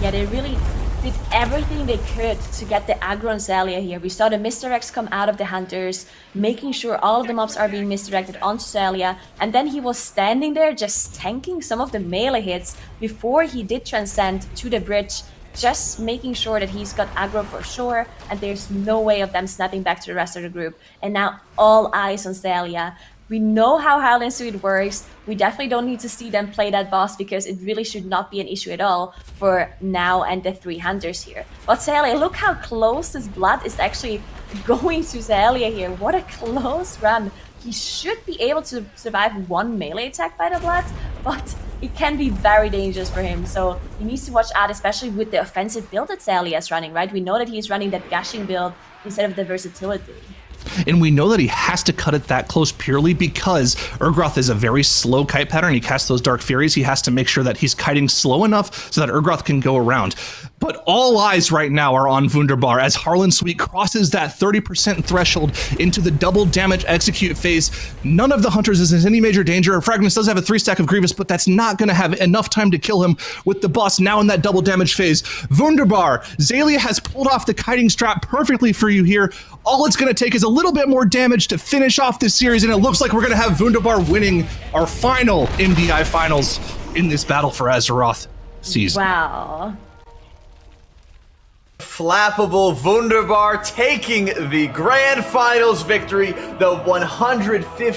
Yeah, they really did everything they could to get the aggro on Xaylia here. We saw the misdirects come out of the hunters, making sure all of the mobs are being misdirected onto Xaylia, and then he was standing there just tanking some of the melee hits before he did transcend to the bridge, just making sure that he's got aggro for sure, and there's no way of them snapping back to the rest of the group. And now all eyes on Xaylia. We know how Howling Suit works. We definitely don't need to see them play that boss because it really should not be an issue at all for now and the 3 hunters here. But Xaylia, look how close this blood is actually going to Xaylia here. What a close run. He should be able to survive 1 melee attack by the blood, but it can be very dangerous for him. So he needs to watch out, especially with the offensive build that Xaylia is running, right? We know that he's running that gashing build instead of the versatility. And we know that he has to cut it that close purely because Urgroth is a very slow kite pattern. He casts those Dark Furies. He has to make sure that he's kiting slow enough so that Urgroth can go around. But all eyes right now are on Wunderbar as Harlan Sweet crosses that 30% threshold into the double damage execute phase. None of the hunters is in any major danger. Fragments does have a 3-stack of Grievous, but that's not going to have enough time to kill him with the boss now in that double damage phase. Wunderbar, Xaylia has pulled off the kiting strap perfectly for you here. All it's going to take is a little bit more damage to finish off this series, and it looks like we're going to have Wunderbar winning our final MDI Finals in this battle for Azeroth season. Wow. Flappable Wunderbar taking the Grand Finals victory, the 150